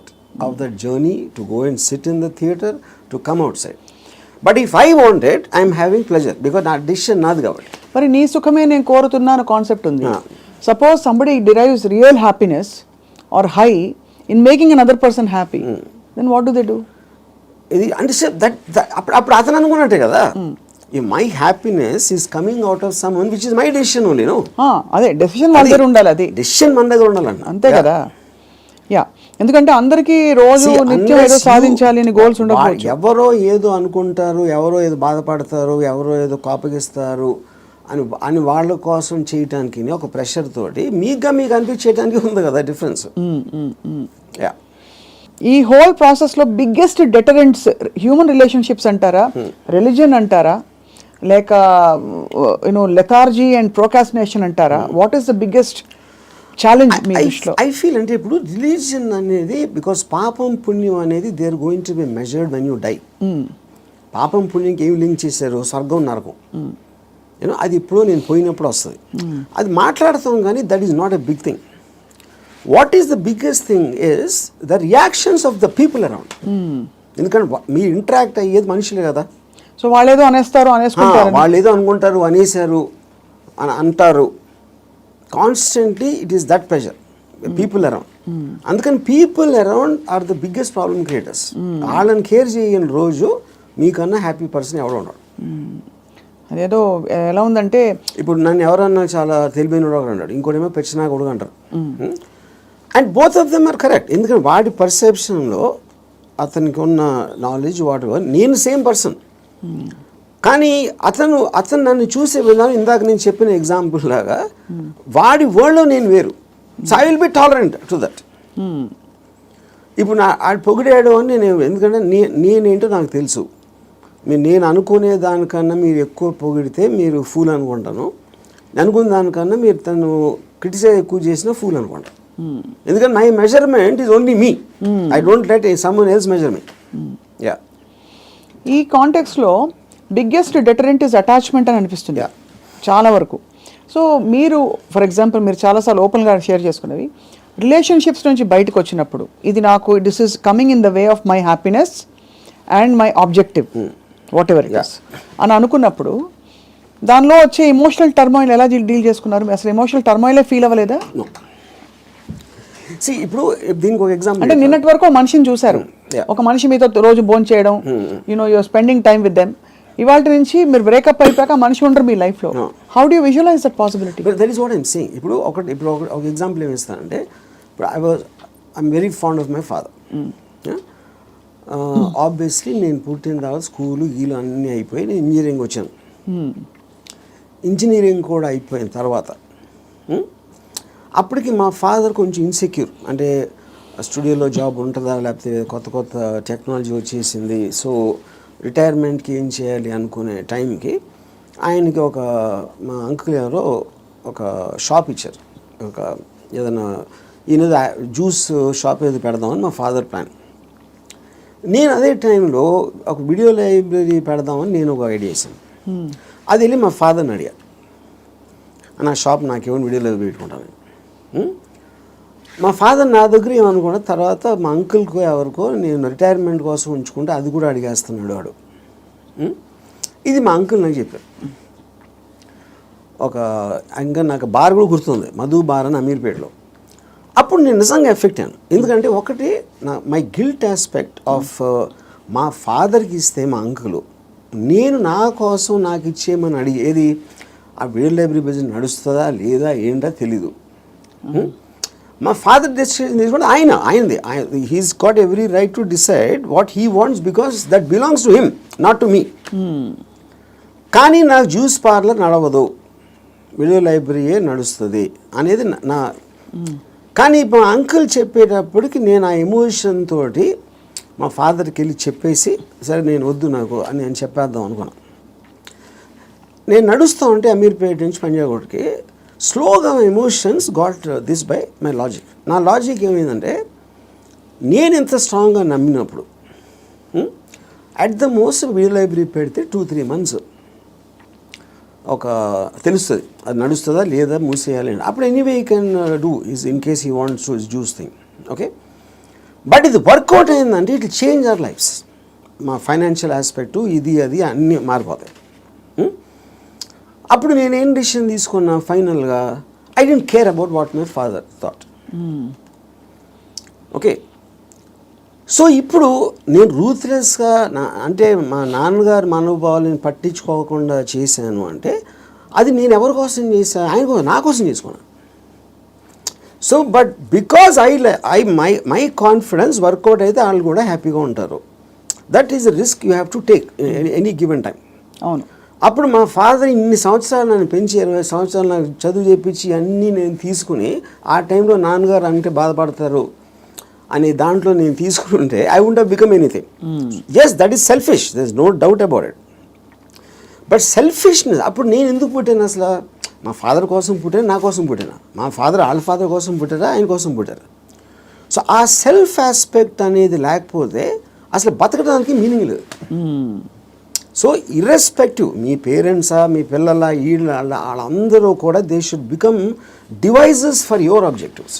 S3: that journey to go and sit in the theatre to come outside. But if I wanted I'm having pleasure because నా డిసిషన్ నాది కాబట్టి.
S2: మరి నీ సుఖమే నేను కోరుతున్నాను కాన్సెప్ట్ ఉంది. Suppose somebody derives real happiness or high in making another person happy, then what do they do?
S3: ఇది అంటే అప్పుడు అతను అనుకున్నట్టే కదా, my happiness is coming out of some one which is my decision only.
S2: అదే decision మన దగ్గర ఉండాలి, అది
S3: డెసిషన్ మన దగ్గర ఉండాలండి,
S2: అంతే కదా. యా, ఎందుకంటే అందరికీ రోజు నిత్యం ఏదో సాధించాలి అని గోల్స్ ఉండకపోవచ్చు.
S3: ఎవరో ఏదో అనుకుంటారు, ఎవరో ఏదో బాధపడతారు, ఎవరో ఏదో కోపగిస్తారు అని వాళ్ళ కోసం చేయటానికి ఒక ప్రెషర్ తోటి మీకు అనిపించేయడానికి ఉంది కదా డిఫరెన్స్. యా,
S2: ఈ హోల్ ప్రాసెస్ లో బిగ్గెస్ట్ డెటరెంట్స్ హ్యూమన్ రిలేషన్షిప్స్ అంటారా, రిలీజియన్ అంటారా, లేక లెథార్జీ అండ్ ప్రోకాస్టినేషన్ అంటారా? What is the biggest challenge మీ దృష్టిలో?
S3: ఐ ఫీల్ అంటే ఇప్పుడు రిలీజియన్ అనేది బికాస్ పాపం పుణ్యం అనేది they are going to be measured when you die. పాపం పుణ్యంకి ఏమి లింక్ చేశారు? స్వర్గం నరకం. అది ఇప్పుడు నేను పోయినప్పుడు వస్తుంది, అది మాట్లాడతాం కానీ that is not a big thing. What is the biggest thing is the reactions of the people around. ఎందుకంటే మీరు ఇంటరాక్ట్ అయ్యేది మనుషులే కదా.
S2: సో వాళ్ళేదో అనేస్తారు,
S3: వాళ్ళు ఏదో అనుకుంటారు, అనేసారు అని అంటారు. Constantly it is that pressure people around. అందుకని people around are the biggest problem creators. వాళ్ళని కేర్ చేయని రోజు మీకన్నా హ్యాపీ పర్సన్ ఎవడో ఉన్నాడు.
S2: అదేదో ఎలా ఉందంటే
S3: ఇప్పుడు నన్ను ఎవరన్నా చాలా తెలివైన వాడు అన్నాడు, ఇంకోటేమో పెచ్చినా కొడుకు అంటారు. And both of them are correct. ఎందుకంటే వాడి పర్సెప్షన్లో అతనికి ఉన్న నాలెడ్జ్ వాటి నేను సేమ్ పర్సన్, కానీ అతను నన్ను చూసే విధానం ఇందాక నేను చెప్పిన ఎగ్జాంపుల్ లాగా వాడి వరల్డ్లో నేను వేరు. So I will B tolerant to that. ఇప్పుడు ఆడు పొగిడాడు అని నేను, ఎందుకంటే నేనేంటో నాకు తెలుసు. నేను అనుకునే దానికన్నా మీరు ఎక్కువ పొగిడితే మీరు ఫూల్ అనుకుంటాను, అనుకున్న దానికన్నా మీరు తను క్రిటిసైజ్ ఎక్కువ చేసిన ఫూల్ అనుకుంటాను. ఎందుకంటే my measurement is only me, I don't let someone else measure me. Yeah,
S2: ఈ కాంటెక్స్లో బిగ్గెస్ట్ డెటరెంట్ ఇస్ అటాచ్మెంట్ అని అనిపిస్తుంది చాలా వరకు. సో మీరు ఫర్ ఎగ్జాంపుల్ మీరు చాలాసార్లు ఓపెన్గా షేర్ చేసుకునేవి రిలేషన్షిప్స్ నుంచి బయటకు వచ్చినప్పుడు, ఇది నాకు this is coming in the way of my happiness and my objective what ever it is అని అనుకున్నప్పుడు దానిలో వచ్చే ఎమోషనల్ టర్మాయిల్ ఎలా డీల్ చేసుకున్నారు? అసలు ఎమోషనల్ టర్మాయిలే ఫీల్ అవ్వలేదా?
S3: ఇప్పుడు దీనికి ఒక ఎగ్జాంపుల్
S2: అంటే నిన్నటి వరకు మనిషిని చూశారు, ఒక మనిషి మీతో రోజు భోజనం చేయడం, you're spending time with them. ఇవాళ నుంచి మీరు బ్రేకప్ అయిపోయాక మనిషి ఉండరు మీ లైఫ్లో. How do visualize that possibility?
S3: That is what I'm saying. ఇప్పుడు ఒక ఎగ్జాంపుల్ ఏమి ఇస్తానంటే, ఇప్పుడు I'm very fond of my father. Obviously నేను పుట్టిన తర్వాత స్కూలు గీలు అన్నీ అయిపోయి నేను ఇంజనీరింగ్ వచ్చాను. ఇంజనీరింగ్ కూడా అయిపోయిన తర్వాత అప్పటికి మా ఫాదర్ కొంచెం ఇన్సెక్యూర్, అంటే స్టూడియోలో జాబ్ ఉంటుందా, లేకపోతే కొత్త టెక్నాలజీ వచ్చేసింది, సో రిటైర్మెంట్కి ఏం చేయాలి అనుకునే టైంకి ఆయనకి మా అంకుల్ ఎవరో ఒక షాప్ ఇచ్చారు. ఏదైనా ఈయన జ్యూస్ షాప్ ఏదో పెడదామని మా ఫాదర్ ప్లాన్. నేను అదే టైంలో ఒక వీడియో లైబ్రరీ పెడదామని నేను ఒక ఐడియా వేసాను. అది వెళ్ళి మా ఫాదర్ని అడిగా, నా షాప్ నాకేమైనా వీడియో లైబ్రరీ పెట్టుకుంటాను. మా ఫాదర్ నా దగ్గర ఏమనుకున్నా, తర్వాత మా అంకుల్కో ఎవరికో నేను రిటైర్మెంట్ కోసం ఉంచుకుంటే అది కూడా అడిగేస్తున్నాడు వాడు. ఇది మా అంకుల్ నాకు చెప్పారు. ఇంకా నాకు బార్ కూడా గుర్తుంది, మధు బార్ అని అమీర్పేటలో. అప్పుడు నేను నిజంగా ఎఫెక్ట్ అయ్యాను. ఎందుకంటే ఒకటి మై గిల్ట్ ఆస్పెక్ట్ ఆఫ్ మా ఫాదర్కి ఇస్తే మా అంకులు, నేను నా కోసం నాకు ఇచ్చేయమని అడిగేది ఆ వీడియో లైబ్రరీ బిజినెస్ నడుస్తుందా లేదా ఏంటో తెలీదు. మా ఫాదర్ డెసిషన్ తీసుకుంటే ఆయనది. He's got every right to decide what he wants because that belongs to him, not to me. కానీ నాకు జ్యూస్ పార్లర్ నడవదు, వీడియో లైబ్రరీయే నడుస్తుంది అనేది నా. కానీ మా అంకుల్ చెప్పేటప్పటికి నేను ఆ ఎమోషన్ తోటి మా ఫాదర్కి వెళ్ళి చెప్పేసి, సరే నేను వద్దు నాకు అని నేను చెప్పేద్దాం అనుకున్నాను. నేను నడుస్తూ ఉంటే అమీర్పేట నుంచి పంజాగుట్కి స్లోగా emotions got this by my logic. నా లాజిక్ ఏమైందంటే, నేను ఎంత స్ట్రాంగ్గా నమ్మినప్పుడు at the most video library పెడితే 2-3 months తెలుస్తుంది అది నడుస్తుందా లేదా మూసేయాలి అని. అప్పుడు anyway you can do is in case he wants to juice thing. Okay, but ఇది వర్కౌట్ అయిందంటే ఇట్ చేంజ్ అవర్ లైఫ్స్. మా ఫైనాన్షియల్ ఆస్పెక్టు ఇది అది అన్నీ మారిపోతాయి. అప్పుడు నేనేం డిసిషన్ తీసుకున్నా ఫైనల్గా, I don't care about what my father thought. Okay, so ఇప్పుడు నేను రూత్లెస్గా అంటే మా నాన్నగారు మనోభావాలను పట్టించుకోకుండా చేశాను అంటే అది నేను ఎవరి కోసం చేశాను? ఆయన కోసం, నా కోసం చేసుకున్నాను. So but because my confidence work out అయితే వాళ్ళు కూడా హ్యాపీగా ఉంటారు. That is the risk you have to take any given time.
S2: అవును.
S3: అప్పుడు మా ఫాదర్ ఇన్ని సంవత్సరాలు నన్ను పెంచి 20 సంవత్సరాలు నాకు చదువు చెప్పించి అన్నీ నేను తీసుకుని ఆ టైంలో నాన్నగారు అంటే బాధపడతారు అనే దాంట్లో నేను తీసుకుంటే I won't have become anything. Yes, that is selfish, there is no doubt about it. But selfishness, అప్పుడు నేను ఎందుకు పుట్టాను అసలు? మా ఫాదర్ కోసం పుట్టాను, నా కోసం పుట్టాను. మా ఫాదర్ వాళ్ళ ఫాదర్ కోసం పుట్టారా, ఆయన కోసం పుట్టారు. సో ఆ సెల్ఫ్ ఆస్పెక్ట్ అనేది లేకపోతే అసలు బతకడానికి మీనింగ్ లేదు. సో ఇర్రెస్పెక్టివ్ మీ పేరెంట్సా, మీ పిల్లల, వీళ్ళ వాళ్ళందరూ కూడా they should become devices for your objectives.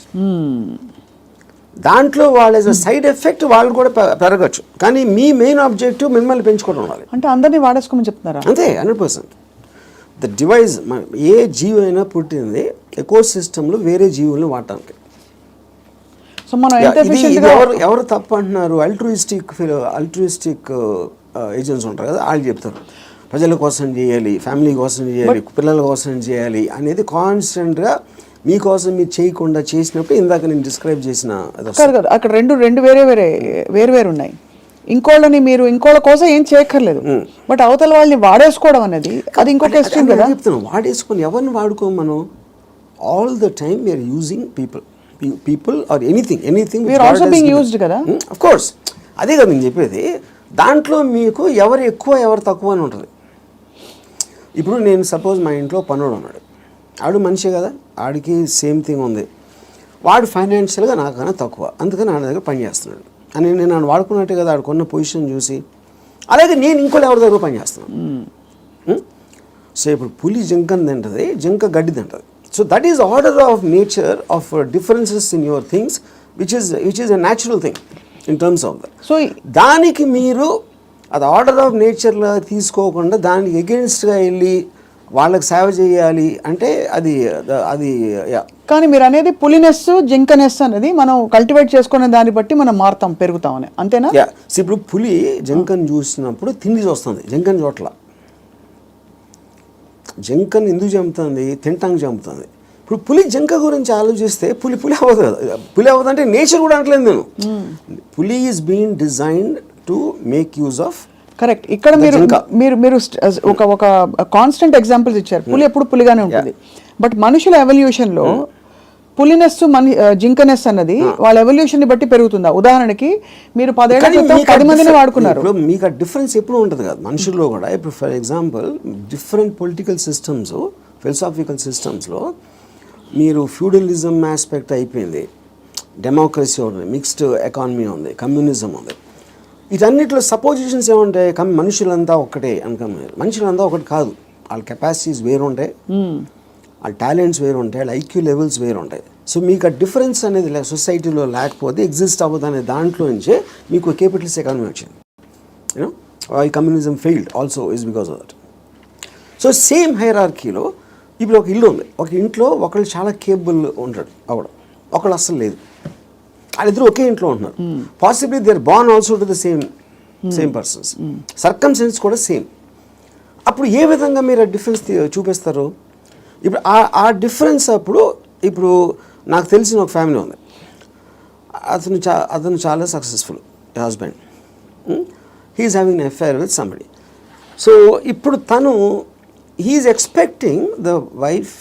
S3: దాంట్లో వాళ్ళ సైడ్ ఎఫెక్ట్ వాళ్ళు కూడా పెరగచ్చు, కానీ మీ మెయిన్ ఆబ్జెక్టివ్ మిమ్మల్ని పెంచుకోవడం ఉండాలి.
S2: అంటే అందరినీ వాడేసుకోమని చెప్తున్నారా?
S3: అంతే, 100%. ద డివైజ్, ఏ జీవి అయినా పుట్టింది ఎకో సిస్టంలో వేరే జీవులను వాడటానికి.
S2: సో మనం
S3: ఎవరు తప్పు అంటున్నారు? అల్ట్రూయిస్టిక్ ఏజెంట్స్ ఉంటారు కదా, వాళ్ళు చెప్తారు ప్రజల కోసం చేయాలి, ఫ్యామిలీ కోసం చేయాలి, పిల్లల కోసం చేయాలి అనేది కాన్స్టెంట్గా మీకోసం మీరు చేయకుండా చేసినప్పుడు ఇందాక నేను డిస్క్రైబ్ చేసిన
S2: అక్కడ రెండు వేరే ఉన్నాయి. ఇంకోళ్ళ కోసం ఏం చేయక్కర్లేదు, బట్ అవతల వాళ్ళని వాడేసుకోవడం అనేది అది ఇంకొక ఎక్స్ట్రీమ్ కదా.
S3: చెప్తాను, వాడేసుకొని ఎవరిని వాడుకోం మనం. All the time we're using people or anything
S2: also being used కదా.
S3: ఆఫ్ కోర్స్, అదే కదా నేను చెప్పేది. దాంట్లో మీకు ఎవరు ఎక్కువ ఎవరు తక్కువ అని ఉంటుంది. ఇప్పుడు నేను సపోజ్ మా ఇంట్లో పనుడు ఉన్నాడు, ఆడు మనిషే కదా, ఆడికి సేమ్ థింగ్ ఉంది, వాడు ఫైనాన్షియల్గా నాకన్నా తక్కువ, అందుకని ఆడ దగ్గర పని చేస్తున్నాడు అని నేను నన్ను వాడుకున్నట్టే కదా ఆడుకున్న పొజిషన్ చూసి. అలాగే నేను ఇంకోటి ఎవరి దగ్గర పని చేస్తున్నాను. సో ఇప్పుడు పులి జింకని తింటుంది, జింక గడ్డి తింటుంది. So that is order of nature of differences in your things which is a natural thing in terms of that. So దానికి మీరు అది ఆర్డర్ ఆఫ్ నేచర్లో తీసుకోకుండా దానికి ఎగెన్స్ట్గా వెళ్ళి వాళ్ళకి సేవ చేయాలి అంటే అది
S2: కానీ మీరు అనేది పులినెస్ జింకనెస్ అనేది మనం కల్టివేట్ చేసుకునే దాన్ని బట్టి మనం మారుతాం, పెరుగుతామని, అంతేనా?
S3: ఇప్పుడు పులి జింకను చూసినప్పుడు తిండి చూస్తుంది, జింకను చోట్ల. జింకను ఎందుకు చంపుతుంది? తింటానికి చంపుతుంది. ఇప్పుడు పులి జింక గురించి ఆలోచిస్తే పులి అవ్వదు కదా. పులి అవ్వదు అంటే నేచర్ కూడా అంటలేదు నేను. పులి is being designed to make use of.
S2: Correct. ఇక్కడ మీరు ఒక కాన్స్టెంట్ ఎగ్జాంపుల్స్ ఇచ్చారు. పులి ఎప్పుడు పులిగానే ఉంటుంది, బట్ మనుషుల ఎవల్యూషన్లో పులినెస్ జింకనెస్ అన్నది వాళ్ళ ఎవల్యూషన్ ని బట్టి పెరుగుతుందా? ఉదాహరణకి మీరు 10 ఏళ్ల క్రితం 10 మందిని వాడుకున్నారు,
S3: మీకు ఆ డిఫరెన్స్ ఎప్పుడు ఉంటుంది కదా మనుషుల్లో కూడా. ఇప్పుడు for example different political systems, philosophical సిస్టమ్స్లో మీరు ఫ్యూడలిజం ఆస్పెక్ట్ అయిపోయింది, డెమోక్రసీ ఉంది, మిక్స్డ్ ఎకానమీ ఉంది, కమ్యూనిజం ఉంది. వీటన్నిటిలో సపోజిషన్స్ ఏముంటాయి? మనుషులంతా ఒక్కటే అనుకున్నారు. మనుషులంతా ఒకటి కాదు, వాళ్ళ కెపాసిటీస్ వేరు ఉంటాయి, వాళ్ళ టాలెంట్స్ వేరు ఉంటాయి, వాళ్ళ ఐక్యూ లెవెల్స్ వేరు ఉంటాయి. సో మీకు ఆ డిఫరెన్స్ అనేది సొసైటీలో లేకపోతే ఎగ్జిస్ట్ అవ్వదు అనే దాంట్లో నుంచే మీకు క్యాపిటలిస్ట్ ఎకానమీ వచ్చింది. You know communism failed also is because of that. So same హైరార్కీలో ఇప్పుడు ఒక ఇల్లు ఉంది, ఒక ఇంట్లో ఒకళ్ళు చాలా కేపబుల్ ఉంటాడు అవడం, ఒకళ్ళు అస్సలు లేదు. వాళ్ళిద్దరు ఒకే ఇంట్లో ఉంటున్నారు. Possibly they are born also to the same persons, circumstance కూడా సేమ్. అప్పుడు ఏ విధంగా మీరు ఆ డిఫరెన్స్ చూపిస్తారు? ఇప్పుడు ఆ డిఫరెన్స్ అప్పుడు ఇప్పుడు నాకు తెలిసిన ఒక ఫ్యామిలీ ఉంది, అతను చాలా successful husband, he's having an affair with somebody. So ఇప్పుడు తను he's expecting the wife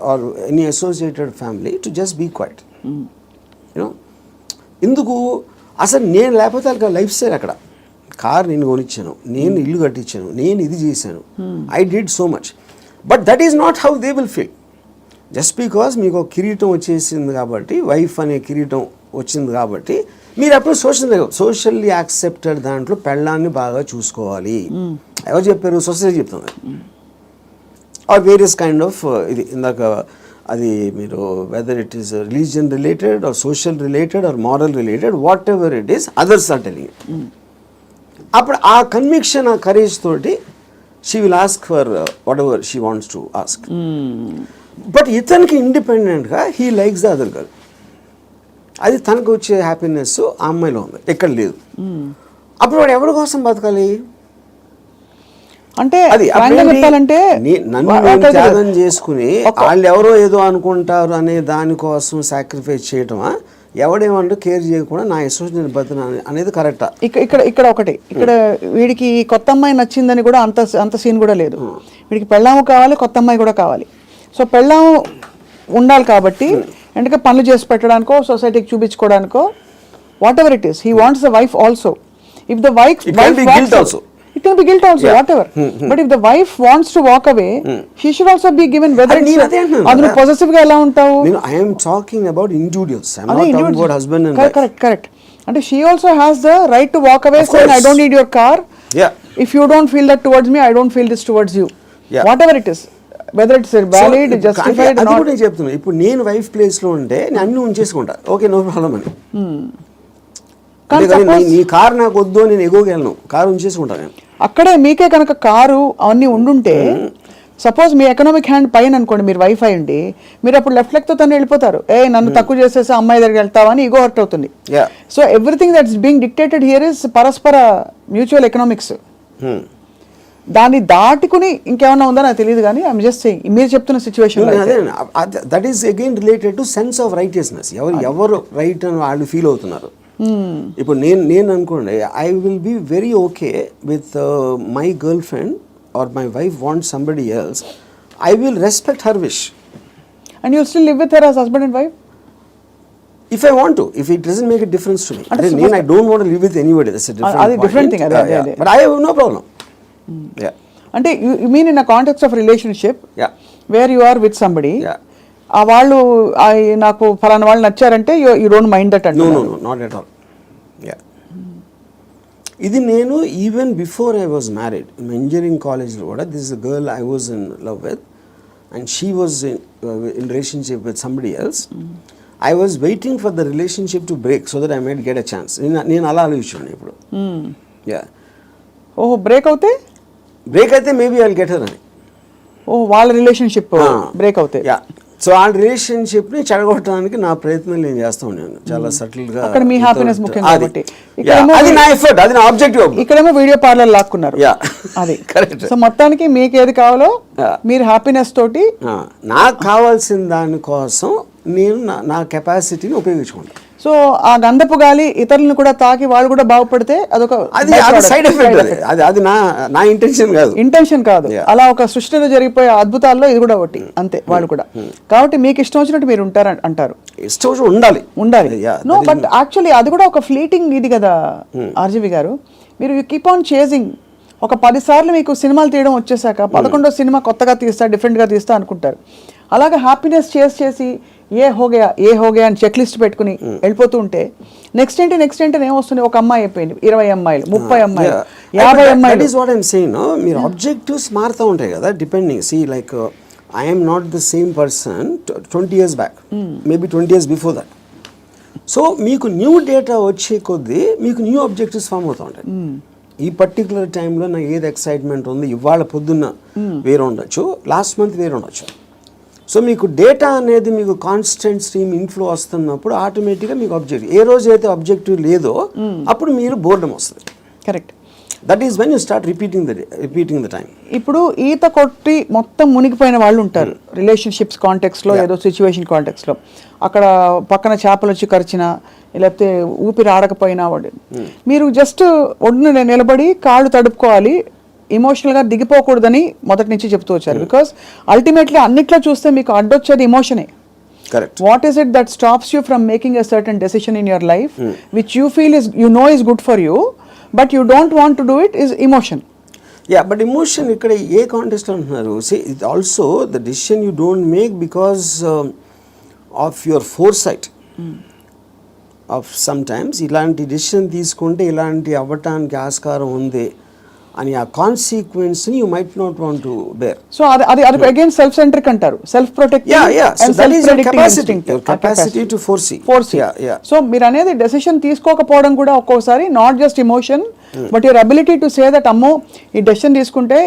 S3: or any associated family to just be quiet. You know ఎందుకు? అసలు నేను లేకపోతే వాళ్ళకి లైఫ్ స్టైల్ అక్కడ, కార్ నేను కొనిచ్చాను, నేను ఇల్లు కట్టించాను, నేను ఇది చేశాను, I did so much. But that is not how they will feel. Just because మీకు ఒక కిరీటం వచ్చేసింది కాబట్టి, వైఫ్ అనే కిరీటం వచ్చింది కాబట్టి మీరు అప్పుడు సోషల్లీ యాక్సెప్టెడ్ దాంట్లో పెళ్ళాన్ని బాగా చూసుకోవాలి. ఎవరు చెప్పారు? సొసైటీ చెప్తుంది. ఆర్ వేరియస్ కైండ్ ఆఫ్ ఇది ఇందాక అది మీరు whether it is religion related or social related or moral related, whatever it is, others are telling it. అప్పుడు ఆ కన్విక్షన్, ఆ కరేజ్ తోటి she will ask for whatever she wants to ask. But ఇతనికి ఇండిపెండెంట్గా he likes the other girl. అది తనకు వచ్చే happiness ఆ అమ్మాయిలో ఉంది, ఎక్కడ లేదు. అప్పుడు వాడు ఎవరి కోసం బతకాలి?
S2: అంటే
S3: అది
S2: చెప్పాలంటే
S3: నన్ను నేను త్యాగం చేసుకుని వాళ్ళు ఎవరో ఏదో అనుకుంటారు అనే దానికోసం సాక్రిఫైస్ చేయటమా, ఎవడేమంటూ కేర్ చేయకుండా నా ఇష్టం నేను బతున్నా అనేది కరెక్టా?
S2: ఇక్కడ ఒకటి, ఇక్కడ వీడికి కొత్త అమ్మాయి నచ్చిందని కూడా అంత సీన్ కూడా లేదు. వీడికి పెళ్ళాము కావాలి, కొత్త అమ్మాయి కూడా కావాలి. సో పెళ్ళాము ఉండాలి కాబట్టి ఎందుకంటే పనులు చేసి పెట్టడానికో, సొసైటీకి చూపించుకోవడానికో, whatever it is, he wants the wife also. If the wife
S3: It can be guilt also.
S2: It can be guilt also, whatever. But if the wife wants to walk away, she should also be given whether it's adru possessive ga ela untavu.
S3: I am talking about individuals. I am not talking about husband and wife.
S2: Correct. And she also has the right to walk away saying, I don't need your car.
S3: Yeah.
S2: If you don't feel that towards me, I don't feel this towards you.
S3: Yeah.
S2: Whatever it is. Whether it's valid, justified or
S3: not.
S2: not.
S3: అది కూడా చెప్తున్నా. ఇప్పుడు నేను wife place లో ఉంటే నేను అన్ని ఉంచేసుకుంటా, okay no problem అని. నీ కార్ నాకు వద్దు, నేను ఎగోగలను, కారు ఉంచేసుకుంటాను నేను.
S2: అక్కడే మీకే కనుక కారు అవన్నీ ఉండుంటే, సపోజ్ మీ ఎకనామిక్ హ్యాండ్ పైన అనుకోండి, మీరు వైఫ్ అయ్యండి, మీరు అప్పుడు లెఫ్ట్ లెగ్ తో తను వెళ్ళిపోతారు. నన్ను తక్కువ చేసేసి అమ్మాయి దగ్గరికి వెళ్తావా అని ఈగో హర్ట్ అవుతుంది. So everything that's being dictated here is పరస్పర మ్యూచువల్ ఎకనామిక్స్. దాన్ని దాటుకుని ఇంకేమన్నా ఉందో నాకు తెలియదు, కానీ ఐఎమ్ జస్ట్ సేయింగ్ మీరు చెప్తున్న situation
S3: that is again related to sense of righteousness. ఎవరు రైట్ అని వాళ్ళు ఫీల్ అవుతున్నారు. ఇప్పుడు నేను అనుకోండి, I will be very okay with my girlfriend or my wife want somebody else, I will respect her wish.
S2: And you still live with her as husband and wife
S3: if I want to, if it doesn't make a difference to me. Then I don't want to live with anybody, that's a different
S2: thing.
S3: But I have no problem. Yeah.
S2: అంటే you mean in a context of relationship,
S3: yeah,
S2: where you are with somebody,
S3: yeah,
S2: ఆ వాళ్ళు నాకు ఫలానా వాళ్ళు నచ్చారంటే you don't mind that అంటే?
S3: No not at all. Yeah, ఇది నేను even before I was married, engineering కాలేజ్లో కూడా this is a girl I was in love with and she was in relationship with somebody else. I was waiting for the relationship to break so that I might get a chance. నేను అలా ఆలోచించాను ఇప్పుడు. Yeah,
S2: ఓహో break అయితే
S3: maybe I will get her అని.
S2: ఓహో వాళ్ళ relationship break అవుతాయి.
S3: యా, సో ఆ రిలేషన్షిప్ని చెడగొట్టడానికి నా ప్రయత్నం నేను చేస్తూ ఉన్నాను చాలా సటిల్గా.
S2: అక్కడ మీ హ్యాపీనెస్ ముఖ్యం కాబట్టి
S3: అది నా ఎఫర్ట్, అది నా ఆబ్జెక్టివ్.
S2: ఇక్కడేమో వీడియో పార్లర్ లాక్కున్నారు. అది
S3: కరెక్ట్.
S2: సో మొత్తానికి మీకు ఏది కావాలో మీరు హ్యాపీనెస్ తోటి,
S3: నాకు కావాల్సిన దానికోసం నేను నా కెపాసిటీని ఉపయోగించుకుంటాను.
S2: సో ఆ గంధపు గాలి ఇతరులను కూడా తాకి వాళ్ళు కూడా బాగుపడితే అదొక
S3: సైడ్ ఎఫెక్ట్. అది నా ఇంటెన్షన్ కాదు.
S2: అలా ఒక సృష్టిలో జరిగిపోయే అద్భుతాల్లో ఇది కూడా ఒకటి అంతే. వాళ్ళు కూడా కాబట్టి మీకు ఇష్టం వచ్చినట్టు మీరు ఉంటారు అంటారు.
S3: ఇష్టం వచ్చినట్టు ఉండాలి.
S2: నో బట్ యాక్చువల్లీ అది కూడా ఒక ఫ్లీటింగ్ ఇది కదా ఆర్జీవి గారు. మీరు యూ కీప్ ఆన్ చేజింగ్. ఒక 10 సార్లు మీకు సినిమాలు తీయడం వచ్చేసాక 11వ సినిమా కొత్తగా తీస్తా, డిఫరెంట్గా తీస్తా అనుకుంటారు. అలాగే హ్యాపీనెస్ చేసి ఏ హోగయా అని చెక్ లిస్ట్ పెట్టుకుని వెళ్ళిపోతూ ఉంటే నెక్స్ట్ ఏంటి ఏమొస్తుంది? ఒక అమ్మాయి అయిపోయింది, 20 అమ్మాయిలు, 30 అమ్మాయిలు, 50 అమ్మాయిలు.
S3: That is what I am saying. మీరు ఆబ్జెక్టివ్స్ మారుతూ ఉంటాయి కదా depending. See like I am not the same person 20 years back, maybe 20 years before that. So మీకు న్యూ డేటా వచ్చే కొద్దీ మీకు న్యూ ఆబ్జెక్టివ్స్ ఫామ్ అవుతూ ఉంటాయి. ఈ పర్టికులర్ టైంలో నాకు ఏది ఎక్సైట్మెంట్ ఉంది, ఇవాళ పొద్దున్న వేరే ఉండొచ్చు, లాస్ట్ మంత్ వేరే ఉండొచ్చు. సో మీకు డేటా అనేది మీకు కాన్స్టెంట్ స్ట్రీమ్ ఇన్ఫ్లో వస్తున్నప్పుడు ఆటోమేటిక్గా మీకు ఆబ్జెక్టివ్, ఏ రోజు అయితే ఆబ్జెక్టివ్ లేదో అప్పుడు మీరు బోర్డమ్ వస్తుంది.
S2: Correct.
S3: That is when you start repeating the time.
S2: ఇప్పుడు ఈత కొట్టి మొత్తం మునిగిపోయిన వాళ్ళు ఉంటారు రిలేషన్షిప్స్ కాంటెక్స్లో, ఏదో సిచ్యువేషన్ కాంటెక్స్లో. అక్కడ పక్కన చేపలు వచ్చి కరిచినా, లేకపోతే ఊపిరి ఆడకపోయినా మీరు జస్ట్ ఒడ్డున నిలబడి కాళ్ళు తడుపుకోవాలి, ఎమోషనల్గా దిగిపోకూడదని మొదటి నుంచి చెప్తూ వచ్చారు. బికాస్ అల్టిమేట్లీ అన్నిట్లో చూస్తే మీకు అడ్డొచ్చేది ఎమోషనే.
S3: Correct.
S2: What is it that stops you from making a certain decision in your life which you feel is is good for you but you don't want to do it is emotion.
S3: Yeah, but emotion ఇక్కడ ఏ context అంటున్నారు? See, it also the decision you don't make because of your foresight. Of sometimes ఇలాంటి decision తీసుకుంటే ఇలాంటి అవ్వటానికి ఆస్కారం ఉంది అని ఆ కాన్సిక్వెన్స్ని you might not want to bear.
S2: So అది అగైన్ సెల్ఫ్ సెంట్రిక్ అంటారు, self protective
S3: So that is your capacity to foresee. Yeah.
S2: So మీరు అనేది డెసిషన్ తీసుకోకపోవడం కూడా ఒక్కోసారి not just emotion but your ability to say that అమ్మో ఈ decision తీసుకుంటే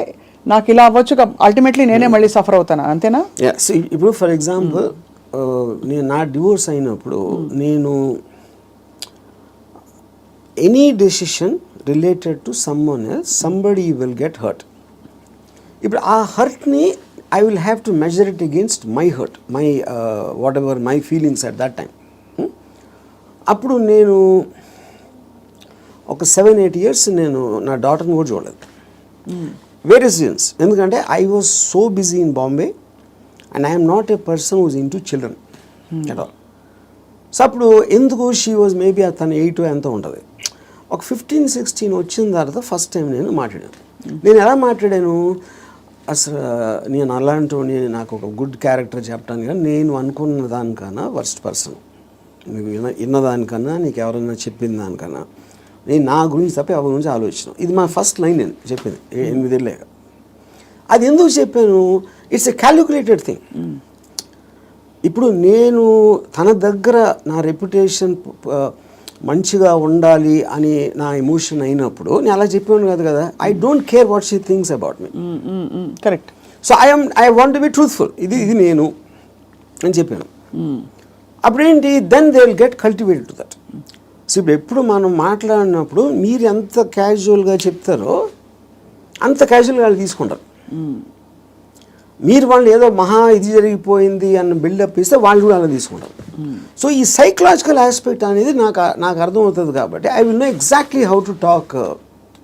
S2: నాకు ఇలా అవ్వచ్చు, అల్టిమేట్లీ నేనే మళ్ళీ సఫర్ అవుతాను, అంతేనా?
S3: ఇప్పుడు ఫర్ ఎగ్జాంపుల్ నేను నా డివోర్స్ అయినప్పుడు నేను any decision related to someone else somebody will get hurt. ఇప్పుడు ఆ హర్ట్ని I will have to measure it against my hurt, my whatever my feelings at that time. అప్పుడు నేను ఒక 7-8 years నేను నా డాటర్ని కూడా చూడలేదు. Various reasons. ఎందుకంటే I was so busy in Bombay and I'm not a person who's into children at all. So అప్పుడు ఎందుకు షీ వాజ్ మేబీ తను 8 ఎంత ఉంటుంది. ఒక 15-16 వచ్చిన తర్వాత ఫస్ట్ టైం నేను మాట్లాడాను. నేను ఎలా మాట్లాడాను, అసలు నేను అలాంటి నాకు ఒక గుడ్ క్యారెక్టర్ చెప్పడానికి కానీ నేను అనుకున్న దానికన్నా వర్స్ట్ పర్సన్, నీకు విన్నదానికన్నా నీకు ఎవరైనా చెప్పిన దానికన్నా నేను నా గురించి తప్ప ఎవరి గురించి ఆలోచించాను. ఇది మా ఫస్ట్ లైన్ నేను చెప్పింది 8 ఏళ్ళేగా. అది ఎందుకు చెప్పాను, ఇట్స్ ఎ క్యాలిక్యులేటెడ్ థింగ్. ఇప్పుడు నేను తన దగ్గర నా రెప్యుటేషన్ మంచిగా ఉండాలి అని నా ఎమోషన్ అయినప్పుడు నేను అలా చెప్పాను కాదు కదా. I don't care what she thinks about me.
S2: Correct.
S3: So I want to be truthful. ఇది నేను అని చెప్పాను. అప్పుడేంటి, then they will get cultivated to that. So ఇప్పుడు ఎప్పుడు మనం మాట్లాడినప్పుడు మీరు ఎంత క్యాజువల్గా చెప్తారో అంత క్యాజువల్గా వాళ్ళు తీసుకుంటారు. మీరు వాళ్ళు ఏదో ఇది జరిగిపోయింది అన్న బిల్డప్ ఇస్తే వాళ్ళు కూడా అలా తీసుకుంటారు. సో ఈ సైకలాజికల్ ఆస్పెక్ట్ అనేది నాకు అర్థమవుతుంది కాబట్టి I will know exactly how to talk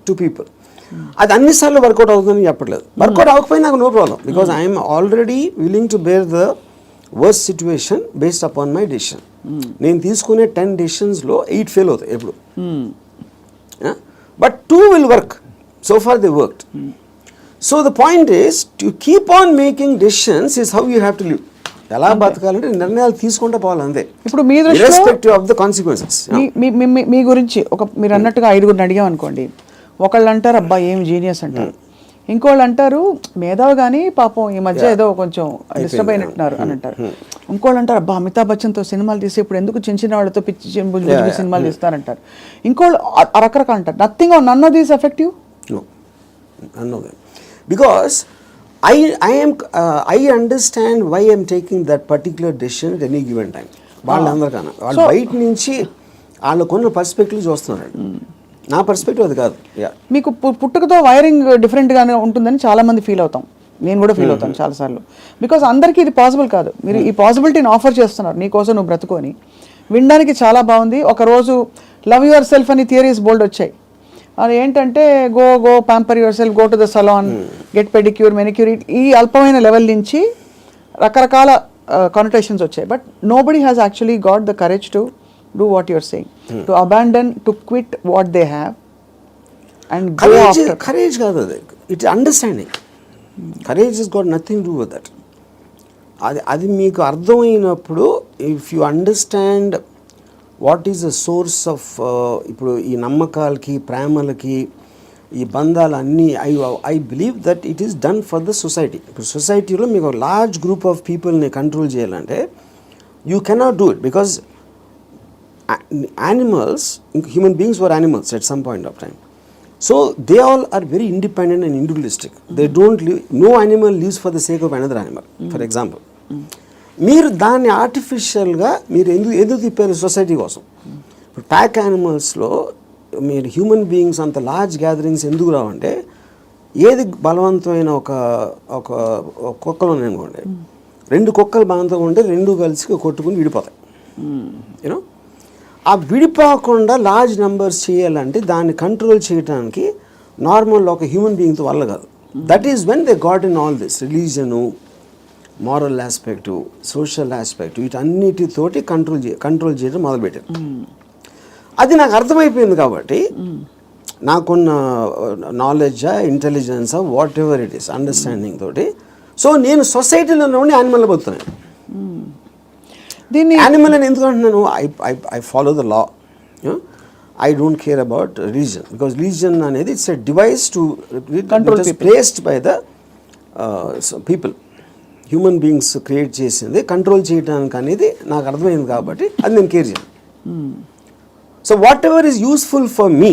S3: to people. అది అన్నిసార్లు వర్కౌట్ అవుతుందని చెప్పట్లేదు. వర్కౌట్ అవ్వకపోయినా నాకు no problem, because I'm already willing to bear the worst situation based upon my decision. నేను తీసుకునే 10 డెసిషన్స్లో 8 ఫెయిల్ అవుతాయి ఎప్పుడు. But 2 will work. So far they worked. So the point is to keep on making decisions is how you have to live. ఎలా బతకాలంటే నిర్ణయాలు తీసుకుంటూ పోవాలి అంతే.
S2: ఇప్పుడు మీ దృష్టిలో
S3: ఇర్రెస్పెక్టివ్ ఆఫ్ ద కాన్సిక్వెన్సెస్.
S2: మీ గురించి మీరు అన్నట్టుగా 5గురిని అడిగాం అనుకోండి, ఒకళ్ళు అంటారు అబ్బా ఏం జీనియస్ అంటారు, ఇంకోళ్ళు అంటారు మేధావి కానీ పాపం ఈ మధ్య ఏదో కొంచెం డిస్టర్బ్ అయినట్టున్నారు అని అంటారు, ఇంకోళ్ళు అంటారు అబ్బా అమితాబ్ బచ్చన్తో సినిమాలు తీసి ఇప్పుడు ఎందుకు చిన్న చిన్న వాళ్ళతో పిచ్చి సినిమాలు తీస్తారంటారు, ఇంకోళ్ళు రకరకాలు అంటారు. Nothing or none of these effective.
S3: None of them. Because I understand why I'm taking that particular decision at any given time. వాళ్ళందరికన్నా వాళ్ళు బయట నుంచి వాళ్ళకున్న పర్స్పెక్టివ్ చూస్తున్నారు. నా పర్స్పెక్టివ్ అది కాదు.
S2: మీకు పుట్టుకతో వైరింగ్ డిఫరెంట్గానే ఉంటుందని చాలామంది ఫీల్ అవుతాం, నేను కూడా ఫీల్ అవుతాను చాలాసార్లు. బికాస్ అందరికీ ఇది పాసిబుల్ కాదు. మీరు ఈ పాసిబిలిటీని ఆఫర్ చేస్తున్నారు, నీకోసం నువ్వు బ్రతుకొని వినడానికి చాలా బాగుంది. ఒకరోజు లవ్ యువర్ సెల్ఫ్ అని థియరీస్ బోల్డ్ వచ్చాయి. అది ఏంటంటే go pamper yourself, go to the salon, get pedicure, manicure, ఈ అల్పమైన లెవెల్ నుంచి రకరకాల కానోటేషన్స్ వచ్చాయి. But nobody has actually got the courage to do what your saying, to abandon, to quit what they have and go after.
S3: Courage కాదు అది, it's understanding. Courage is got nothing to do with that. అది మీకు అర్థమైనప్పుడు, if you understand what is the source of, ఇప్పుడు ఈ నమ్మకాలకి ప్రేమలకి ఈ బంధాలన్నీ, I believe that it is done for the society. ఇప్పుడు సొసైటీలో మీకు లార్జ్ గ్రూప్ ఆఫ్ పీపుల్ని కంట్రోల్ చేయాలంటే you cannot do it, because animals, human beings were animals at some point of time. So they all are very independent and individualistic. They don't live, no animal lives for the sake of another animal. For example, మీరు దాన్ని ఆర్టిఫిషియల్గా మీరు ఎందుకు తిప్పారు society కోసం. ఇప్పుడు pack యానిమల్స్లో మీరు human beings అంత లార్జ్ గ్యాదరింగ్స్ ఎందుకు రావంటే, ఏది బలవంతమైన ఒక కుక్కలు ఉన్నాయనుకోండి, 2 కుక్కలు బలవంతంగా ఉంటే 2 కలిసి కొట్టుకుని విడిపోతాయి. యూనో, ఆ విడిపోకుండా లార్జ్ నెంబర్స్ చేయాలంటే దాన్ని కంట్రోల్ చేయడానికి నార్మల్ ఒక హ్యూమన్ బీయింగ్తో వల్ల కాదు. That is when they got in all this religion, moral aspect, social aspect, వీటన్నిటితోటి కంట్రోల్ చేయడం మొదలుపెట్టారు. అది నాకు అర్థమైపోయింది కాబట్టి నాకున్న నాలెడ్జా, ఇంటెలిజెన్సా, whatever it is, understanding తోటి, సో నేను సొసైటీలో ఉండి యానిమల్ బతున్నాను. దీన్ని యానిమల్ అని ఎందుకు అంటున్నాను, I follow the law. I don't care about religion, because religion అనేది it's a device to
S2: Control
S3: it is
S2: people.
S3: placed by the people, human beings create చేసింది కంట్రోల్ చేయడానికి అనేది నాకు అర్థమైంది కాబట్టి అది నేను కేర్ చేయను. So what ever is useful for me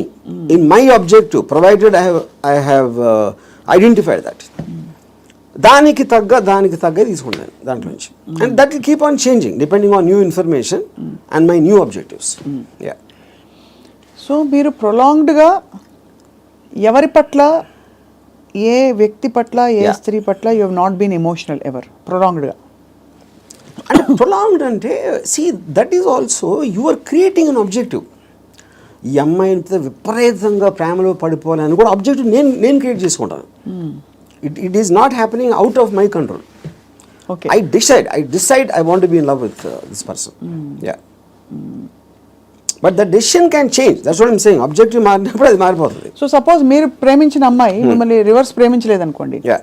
S3: in my objective provided I have identified that, దానికి తగ్గ తీసుకుంటాను దాంట్లో నుంచి. And that will keep on changing depending on new information and my new objectives. Yeah.
S2: So మీరు ప్రొలాంగ్డ్గా ఎవరి పట్ల, ఏ వ్యక్తి పట్ల, ఏ స్త్రీ పట్ల you have not been emotional ever ప్రొలాంగ్డ్గా?
S3: అంటే ప్రొలాంగ్డ్ అంటే see that is also you are creating an objective. ఈ అమ్మాయిని విపరీతంగా ప్రేమలో పడిపోవాలని కూడా ఆబ్జెక్టివ్ నేను క్రియేట్ చేసుకుంటాను. It is not happening out of my control.
S2: Okay,
S3: I decide I want to be in love with this person. Yeah. But the decision can change. That's what I'm saying. Objective మారినప్పుడు అది మారిపోతుంది.
S2: So suppose మీరు ప్రేమించిన అమ్మాయి మిమ్మల్ని reverse ప్రేమించలేదు అనుకోండి,
S3: Yeah.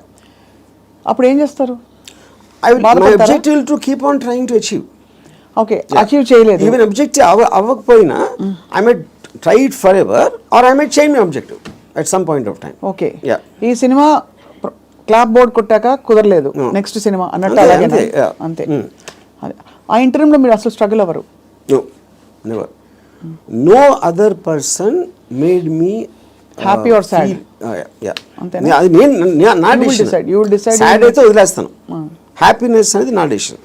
S2: అప్పుడు ఏం చేస్తారు?
S3: My
S2: బాధపడతారా?
S3: objective will to keep on trying to achieve.
S2: Okay, achieve చేయలేదు.
S3: Even objective అవ్వకపోయినా I might try it forever or I might change my objective at some point of time.
S2: Okay,
S3: Yeah.
S2: ఈ cinema clap board కొట్టాక కుదరలేదు, next cinema అన్నట్టు
S3: అంతే,
S2: అలాగే
S3: అంతే, yeah.
S2: అంతే. అదే. ఆ ఇంటర్వ్యూలో మీరు అసలు స్ట్రగుల్ అవ్వరు?
S3: No, never. No other person made me
S2: Happy or sad?
S3: Yeah.
S2: అంతేనా?
S3: అది నా
S2: You will
S3: decision.
S2: decide. You will decide.
S3: Sad అయితే వదిలేస్తాను. హ్యాపీనెస్ అనేది నా డెసిషన్.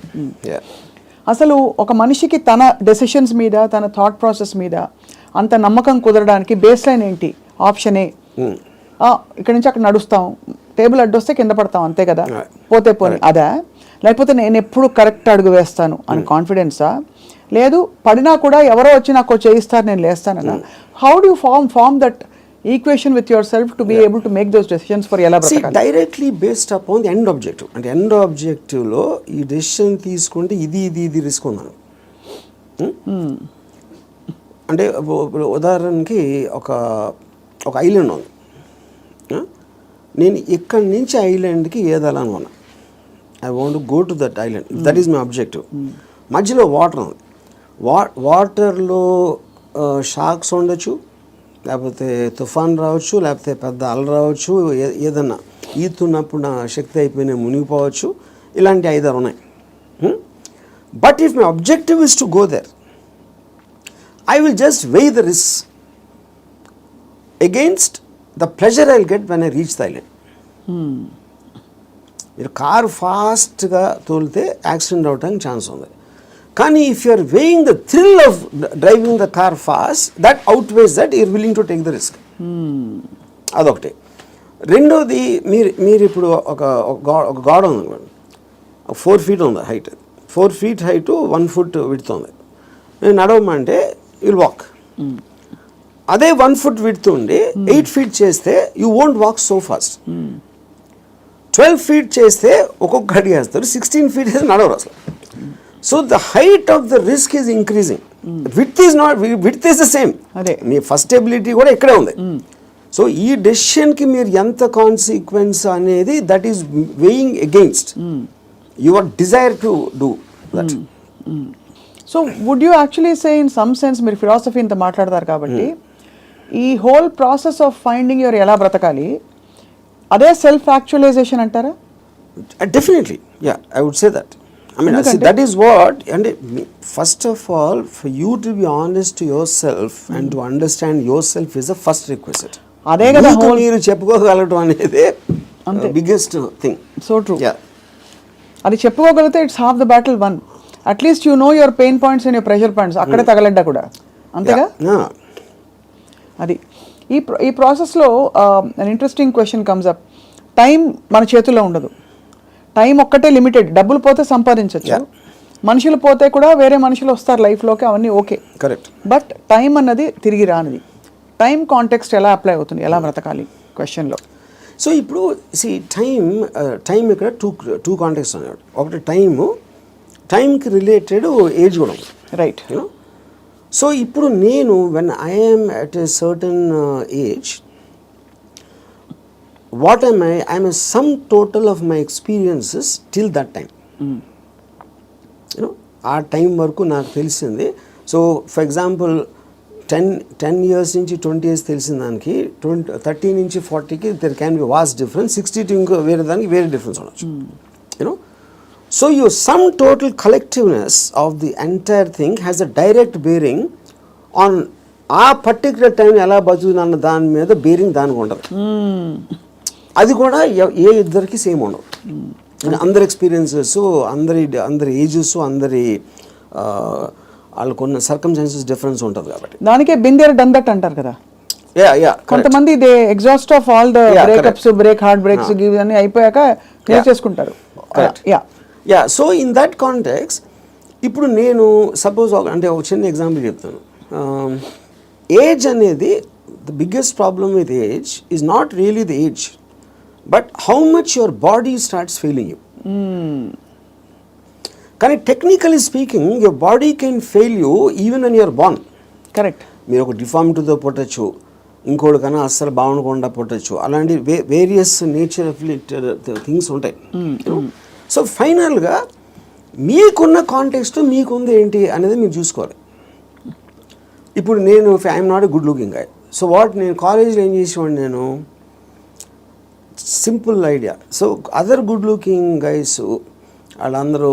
S2: అసలు ఒక మనిషికి తన డెసిషన్స్ మీద, తన థాట్ ప్రాసెస్ మీద అంత నమ్మకం కుదరడానికి బేస్ లైన్ ఏంటి? ఆప్షన్ ఏ, ఇక్కడ నుంచి అక్కడ నడుస్తాం, టేబుల్ అడ్డొస్తే కింద పడతాం, అంతే కదా, పోతే పోనీ అదా? లేకపోతే నేను ఎప్పుడు కరెక్ట్ అడుగు వేస్తాను అని కాన్ఫిడెన్సా? లేదు పడినా కూడా ఎవరో వచ్చి నాకు చేయిస్తారు, నేను లేస్తానన్నా? How do you form that equation with yourself to be able to make those decisions for ఎలా బ్రతకాలి?
S3: Directly based upon the end objective. అంటే ఎండ్ ఆబ్జెక్టివ్లో ఈ డెసిషన్ తీసుకుంటే ఇది రిస్క్ ఉందని. అంటే ఇప్పుడు ఉదాహరణకి ఒక ఐలాండ్ ఉంది. నేను ఇక్కడి నుంచి ఐలాండ్కి ఏదాలని ఉన్నా. I want go to that island, that is my objective. మధ్యలో వాటర్ ఉంది. వాటర్లో షాక్స్ ఉండొచ్చు, లేకపోతే తుఫాన్ రావచ్చు, లేకపోతే పెద్ద అల రావచ్చు, ఏదన్నా ఈతున్నప్పుడు నా శక్తి అయిపోయి నేను మునిగిపోవచ్చు. ఇలాంటి 5-6 ఉన్నాయి. But if my objective is to go there, I will just weigh the risks against the pleasure I will get when I reach the island. మీరు కారు ఫాస్ట్గా తోలితే యాక్సిడెంట్ అవడానికి ఛాన్స్ ఉంది. కానీ if you are weighing the thrill of driving the car fast, that outweighs that you're willing to take the risk. అదొకటి. రెండోది, మీరు ఇప్పుడు ఒక గోడ ఉంది అనుకోండి, 4 feet ఉంది height, 4 feet height 1 foot width ఉంది. నేను నడవమంటే you'll walk. అదే 1 foot width ఉండి 8 feet చేస్తే you won't walk so fast. 12 feet చేస్తే ఒక్కొక్క అడుగు వేస్తారు, 16 feet చేస్తే నడవరు అసలు. So the height of the risk is increasing, width is the same.
S2: అదే
S3: మీ ఫస్ట్ ఎబిలిటీ కూడా ఇక్కడే ఉంది. సో ఈ డెసిషన్కి మీరు ఎంత కాన్సిక్వెన్స్ అనేది that is weighing against your desire to do that.
S2: So would you actually say in some sense, మీరు philosophy ఇంత మాట్లాడతారు కాబట్టి, ఈ whole process of finding your ఎలా బ్రతకాలి అదే సెల్ఫ్ యాక్చువలైజేషన్ అంటారా?
S3: Definitely, yeah, I would say that. I mean, that is what, and first of all, for you to be honest to yourself and to understand yourself is the first requisite.
S2: అదే కదా whole.
S3: మీరు చెప్పుకోగలటం అనేది biggest thing.
S2: So true.
S3: Yeah.
S2: అది చెప్పుకోగలిగితే it's half the battle won. At least you know your pain points and your pressure points, అక్కడే తగలడ్డా కూడా, అంతేగా?
S3: Yeah.
S2: అది ఈ ప్రాసెస్లో an interesting question comes up. Time మన చేతుల్లో ఉండదు. టైం ఒక్కటే లిమిటెడ్. డబ్బులు పోతే సంపాదించవచ్చు, మనుషులు పోతే కూడా వేరే మనుషులు వస్తారు లైఫ్లోకి, అవన్నీ ఓకే,
S3: కరెక్ట్.
S2: బట్ టైం అన్నది తిరిగి రానిది. టైం కాంటెక్స్ట్ ఎలా అప్లై అవుతుంది, ఎలా బ్రతకాలి క్వశ్చన్లో?
S3: సో ఇప్పుడు టైం ఇక్కడ టూ కాంటెక్స్ట్ అన్నాడు. ఒకటి టైంకి రిలేటెడ్ ఏజ్ కూడా ఉంది,
S2: రైట్?
S3: సో ఇప్పుడు నేను when I'm at a certain age, what am I? I am a sum total of my experiences till that time. ఆ టైం వరకు నాకు తెలిసింది. సో ఫర్ ఎగ్జాంపుల్ 10 years నుంచి 20 years తెలిసిన దానికి 30 నుంచి 40కి there can be vast difference, 60 to ఇంకో వేరే దానికి వేరే డిఫరెన్స్ ఉండొచ్చు. You know, so your sum total collectiveness of the entire thing has a direct bearing on ఆ పర్టికులర్ టైం ఎలా బతుకుతున్న దాని మీద బేరింగ్ దానికి ఉండదు. అది కూడా ఏ ఇద్దరికి సేమ్ ఉండవు. అందరి ఎక్స్పీరియన్సెస్, అందరి ఏజెస్, అందరి వాళ్ళకున్న సర్కమ్స్టాన్సెస్ డిఫరెన్స్ ఉంటుంది కాబట్టి
S2: దానికే బిందేర్ డన్ దట్ అంటారు కదా. కొంతమంది they exhaust of all the breakups, heartbreaks ఇవన్నీ అయిపోయాక క్లియర్ చేసుకుంటారు.
S3: Yeah, so in that context ఇప్పుడు నేను సపోజ్ అంటే ఒక చిన్న ఎగ్జాంపుల్ చెప్తాను. ఏజ్ అనేది the biggest problem with age is not really the age, but how much your body starts failing you. కానీ technically speaking your body can fail you even when you're born.
S2: Correct.
S3: మీరు ఒక డిఫార్మిటీతో పుట్టచ్చు, ఇంకోటి కన్నా అస్సలు బాగుండకుండా పుట్టచ్చు, అలాంటి various nature things ఉంటాయి. So ఫైనల్గా మీకున్న కాంటెక్స్ట్ మీకుంది ఏంటి అనేది మీరు చూసుకోవాలి. ఇప్పుడు నేను I'm not a good looking guy, so నేను కాలేజ్లో ఏం చేసేవాడిని, నేను simple idea. So other good looking guys వాళ్ళందరూ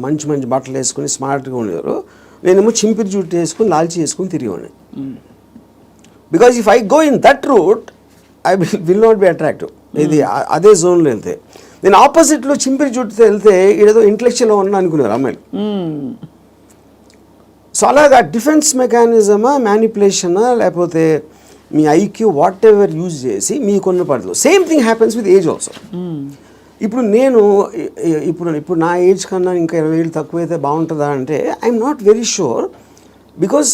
S3: మంచి మంచి బట్టలు వేసుకుని స్మార్ట్గా ఉండేవారు, నేనేమో చింపిరి జుట్టు వేసుకుని లాల్చి వేసుకుని తిరిగేవాడిని. Because if I go in that route I will not be attractive. ఇది అదే జోన్లో వెళ్తే, నేను ఆపోజిట్లో చింపిరి జుట్టుతో వెళ్తే ఏదో ఇంటలెక్చువల్గా ఉన్నా అనుకునేవారు అమ్మాయిలు. సో అలాగా డిఫెన్స్ మెకానిజమా, మ్యానిపులేషనా, లేకపోతే మీ ఐక్యూ వాట్ ఎవర్ యూజ్ చేసి మీకున్న పడదు. Same thing happens with age also. ఇప్పుడు నేను ఇప్పుడు నా ఏజ్ కన్నా ఇంకా 20 ఏళ్ళు తక్కువైతే బాగుంటుందా అంటే I'm not very sure, because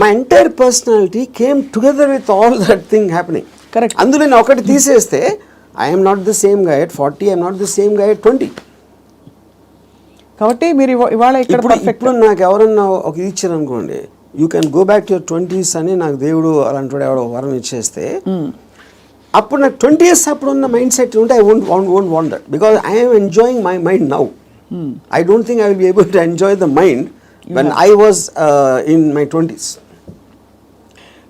S3: my entire personality came together with all that thing happening.
S2: Correct.
S3: అందులో నేను ఒకటి తీసేస్తే I'm not the same guy at 40, I'm not the same guy at 20.
S2: కాబట్టి మీరు ఇవాళ
S3: ఇప్పుడు నాకు ఎవరన్నా ఒక ఇది ఇచ్చారు అనుకోండి, you can go back to your 20s అని నాకు దేవుడు అలాంటి ఎవడో వరం ఇచ్చేస్తే, అప్పుడు నాకు 20 years అప్పుడు ఉన్న మైండ్ సెట్ ఉంటే I won't want that, because I'm enjoying my mind now. I don't think I will be able to enjoy the mind when I was in my 20s.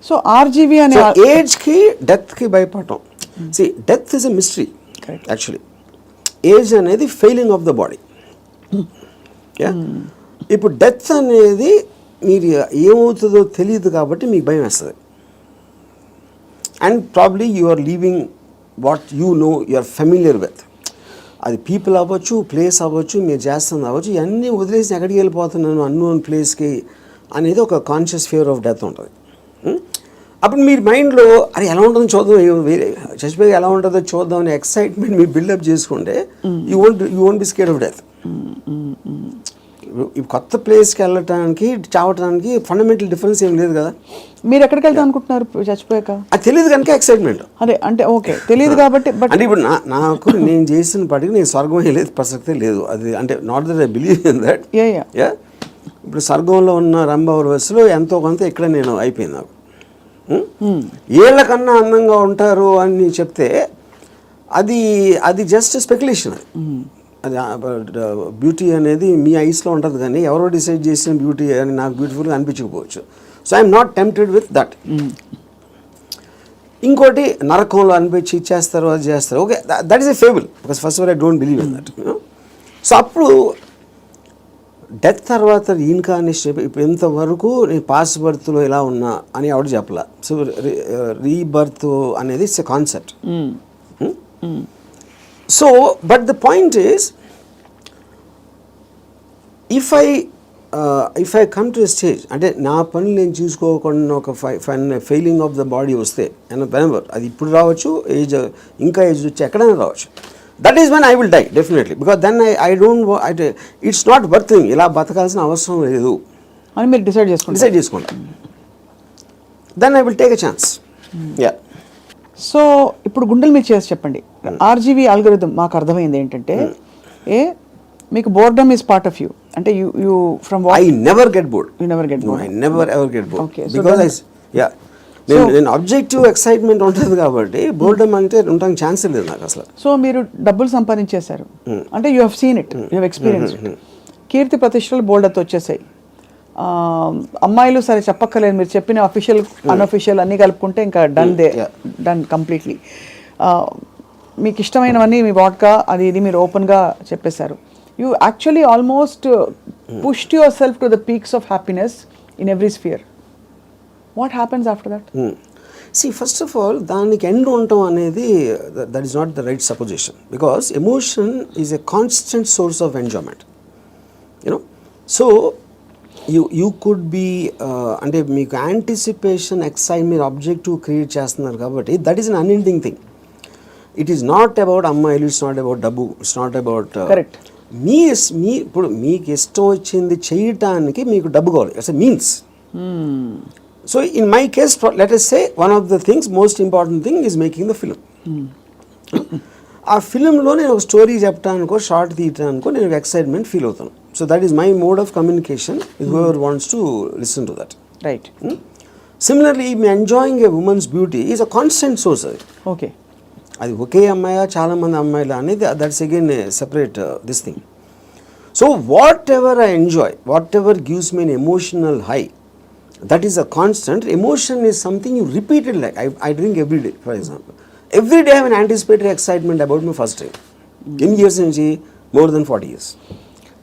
S2: So RGV అనే
S3: ఏజ్కి డెత్కి భయపడటం. See death is a mystery actually. Age అనేది failing of the body. ఇప్పుడు death అనేది మీరు ఏమవుతుందో తెలియదు కాబట్టి మీకు భయం వేస్తుంది. And probably you are leaving what you no, you are familiar with. అది పీపుల్ అవ్వచ్చు, ప్లేస్ అవ్వచ్చు, మీరు చేస్తుంది అవ్వచ్చు, ఇవన్నీ వదిలేసి ఎక్కడికి వెళ్ళిపోతున్నాను అన్నోన్ ప్లేస్కి అనేది ఒక కాన్షియస్ ఫియర్ ఆఫ్ డెత్ ఉంటుంది. అప్పుడు మీరు మైండ్లో అది ఎలా ఉంటుందో చూద్దాం, వేరే చచ్చిపోయి ఎలా ఉంటుందో చూద్దాం అనే ఎక్సైట్మెంట్ మీరు బిల్డప్ చేసుకుంటే you won't be scared of death. కొత్త ప్లేస్కి వెళ్ళటానికి చావటానికి ఫండమెంటల్ డిఫరెన్స్ ఏం లేదు కదా.
S2: మీరు ఎక్కడికి వెళ్తాం అనుకుంటున్నారు చచ్చిపోయాక?
S3: అది తెలియదు కనుక ఎక్సైట్మెంట్.
S2: అదే అంటే ఓకే తెలియదు కాబట్టి. బట్
S3: అంటే ఇప్పుడు నాకు నేను చేసిన పాటికి నేను స్వర్గం వెళ్ళేది ప్రసక్తే లేదు. అది అంటే not that I believe in that. Yeah, ఇప్పుడు స్వర్గంలో ఉన్న రంభావరవస్సులో ఎంతో కొంత ఇక్కడ నేను అయిపోయింది. నాకు ఏళ్ళకన్నా అందంగా ఉంటారు అని చెప్తే అది జస్ట్ స్పెక్యులేషన్. అది బ్యూటీ అనేది మీ ఐస్లో ఉంటుంది, కానీ ఎవరో డిసైడ్ చేసిన బ్యూటీ అని నాకు బ్యూటిఫుల్గా అనిపించకపోవచ్చు. So I'm not tempted with that. ఇంకోటి నరకంలో అనిపించి ఇచ్చేస్తారు, అది చేస్తారు. Okay, that is a fable, because first of all I don't believe in that. So అప్పుడు డెత్ తర్వాత రీఇన్కార్నేషన్ ఇప్పుడు ఇంతవరకు నేను పాస్ట్ బర్త్లో ఎలా ఉన్నా అని ఆవిడ చెప్పాల. సో రీబర్త్ అనేది it's a concept. So but the point is, if I come to a stage అంటే నా పనులు నేను చూసుకోకుండా ఒక ఫెయిలింగ్ ఆఫ్ ద బాడీ వస్తే అది ఇప్పుడు రావచ్చు, ఇంకా ఏజ్ వచ్చి ఎక్కడైనా రావచ్చు, that is when I will die definitely. Because then I don't it's not worthing, ఇలా బతకాల్సిన అవసరం లేదు
S2: అని మీరు డిసైడ్
S3: చేసుకుంటా. Then I will take a chance. Yeah.
S2: So ఇప్పుడు గుండెలు మీరు చేసి చెప్పండి. ఆర్జీవీ ఆల్గోరిథం మాకు అర్థమైంది ఏంటంటే, మీకు boredom is part of you. అంటే you from
S3: I never get bored.
S2: You never get bored.
S3: I never ever get bored. Because నేను ఆబ్జెక్టివ్ ఎక్సైట్మెంట్ ఉంటుంది కాబట్టి బోర్డమ్ అంటే ఉండడానికి ఛాన్స్ లేదు నాకు అసలు.
S2: సో మీరు డబ్బులు సంపాదించేశారు అంటే you have seen it, you have experience. కీర్తి ప్రతిష్టలు బోల్డర్తో వచ్చేసాయి. అమ్మాయిలు సరే చెప్పక్కర్లేదు, మీరు చెప్పిన అఫీషియల్ అన్అఫీషియల్ అన్నీ కలుపుకుంటే ఇంకా డన్ కంప్లీట్లీ. మీకు ఇష్టమైనవన్నీ మీ వాడ్కా అది ఇది మీరు ఓపెన్గా చెప్పేశారు. You actually almost pushed yourself to the peaks of happiness in every sphere. What happens after that?
S3: See, first of all, దానికి ఎండ్ ఉండటం అనేది that is not the right supposition, because emotion is a constant source of enjoyment, you know. So you could be అంటే మీకు anticipation excite మీరు objective create చేస్తున్నారు కాబట్టి that is un unending thing. It is not about అమ్మాయిలు, it's not about డబ్బు, it's not about
S2: correct.
S3: మీ ఇప్పుడు మీకు ఇష్టం వచ్చింది చేయటానికి మీకు డబ్బు కావాలి, it's a means. So in my case, let us say one of the things, most important thing is making the film. ఆ ఫిలింలో నేను ఒక స్టోరీ చెప్పడానికో షార్ట్ తీయటానికో నేను ఎక్సైట్మెంట్ ఫీల్ అవుతాను. So that is my mode of communication with whoever wants to listen to that.
S2: Right.
S3: Similarly me enjoying A women's beauty is a constant source. అది
S2: okay,
S3: అది ఒకే అమ్మాయా చాలా మంది అమ్మాయిలు అనేది that's again separate this thing. So what ever I enjoy, what ever gives me N emotional high, that is a constant. Emotion is something you repeated, like I drink every day, for example. Every day I have an anticipatory excitement about my first drink. Eన్ని years నుంచి? More than 40 years.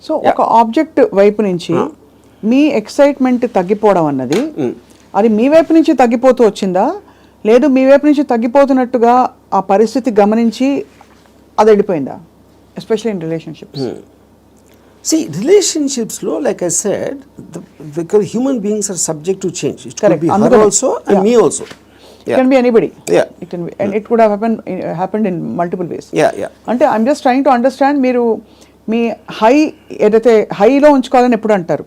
S2: So ఒక object వైపు నుంచి మీ excitement తగ్గిపోవడం అన్నది అది మీ వైపు నుంచి తగ్గిపోతూ వచ్చిందా, లేదు మీ వైపు నుంచి తగ్గిపోతున్నట్టుగా ఆ పరిస్థితి గమనించి అది వెళ్ళిపోయిందా? Especially in relationships.
S3: See, relationships lo, like I said, because human beings are subject to change. It could be her also and me also.
S2: It can be anybody.
S3: Yeah.
S2: It can be, and it could have happened in multiple ways.
S3: Yeah.
S2: అంటే I'm just trying to understand, మీరు మీ high ఏదైతే హైలో ఉంచుకోవాలని ఎప్పుడు అంటారు,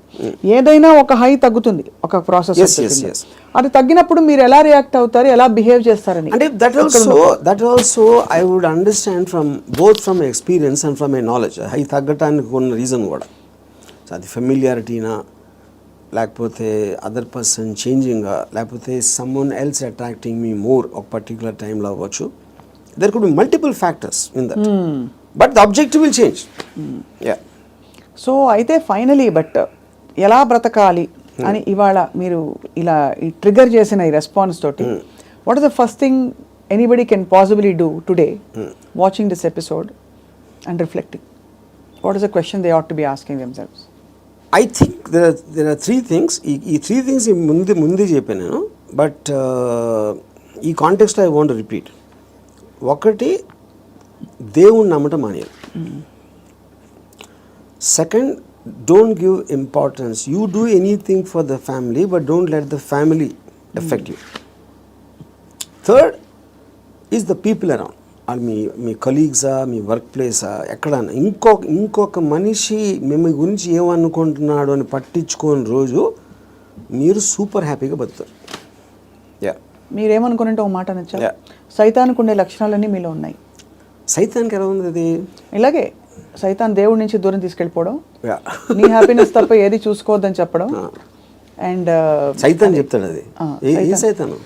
S2: ఏదైనా ఒక high తగ్గుతుంది ఒక ప్రాసెస్.
S3: Yes.
S2: అది తగ్గినప్పుడు మీరు ఎలా రియాక్ట్ అవుతారు, ఎలా బిహేవ్ చేస్తారని.
S3: అంటే that also I would understand from both from experience and from my knowledge. High తగ్గటానికి ఉన్న రీజన్ కూడా అది ఫెమిలియారిటీనా, లేకపోతే అదర్ పర్సన్ చేంజింగా, లేకపోతే someone else attracting me more ఒక పర్టికులర్ టైంలో అవ్వచ్చు. There could be multiple factors in that, but the objective will change.
S2: So అయితే ఫైనలీ బట్ ఎలా బ్రతకాలి అని ఇవాళ మీరు ఇలా ఈ ట్రిగర్ చేసిన ఈ రెస్పాన్స్ తోటి what is the first thing anybody can possibly do today watching this episode and reflecting? What is the question they ought to be asking themselves?
S3: I think there are three things. ఈ three things ముందే చెప్పాను నేను, but ఈ కాంటెక్స్ట్లో I want repeat. ఒకటి, దేవుణ్ణి నమ్మటం మానేయాలి. Second, don't give importance. You do anything for the family, but don't let the family affect you. Third is the people around. Or మీ కలీగ్సా, మీ వర్క్ ప్లేసా, ఎక్కడన్నా ఇంకొక మనిషి మేము గురించి ఏమనుకుంటున్నాడు అని పట్టించుకోని రోజు మీరు సూపర్ హ్యాపీగా బతుకుతారు.
S2: మీరేమనుకున్నట్టు ఒక మాట నచ్చా, సైతానికి ఉండే లక్షణాలన్నీ మీలో ఉన్నాయి.
S3: సైతానికి ఎలా ఉంది అది?
S2: ఇలాగే సైతాన్ దేవుడి నుంచి దూరం తీసుకెళ్ళిపోవడం, నీ హ్యాపీనెస్ తప్ప ఏది చూసుకోవద్దని చెప్పడం. అండ్
S3: సైతాన్ చెప్తాడు అది. ఏ సైతాను?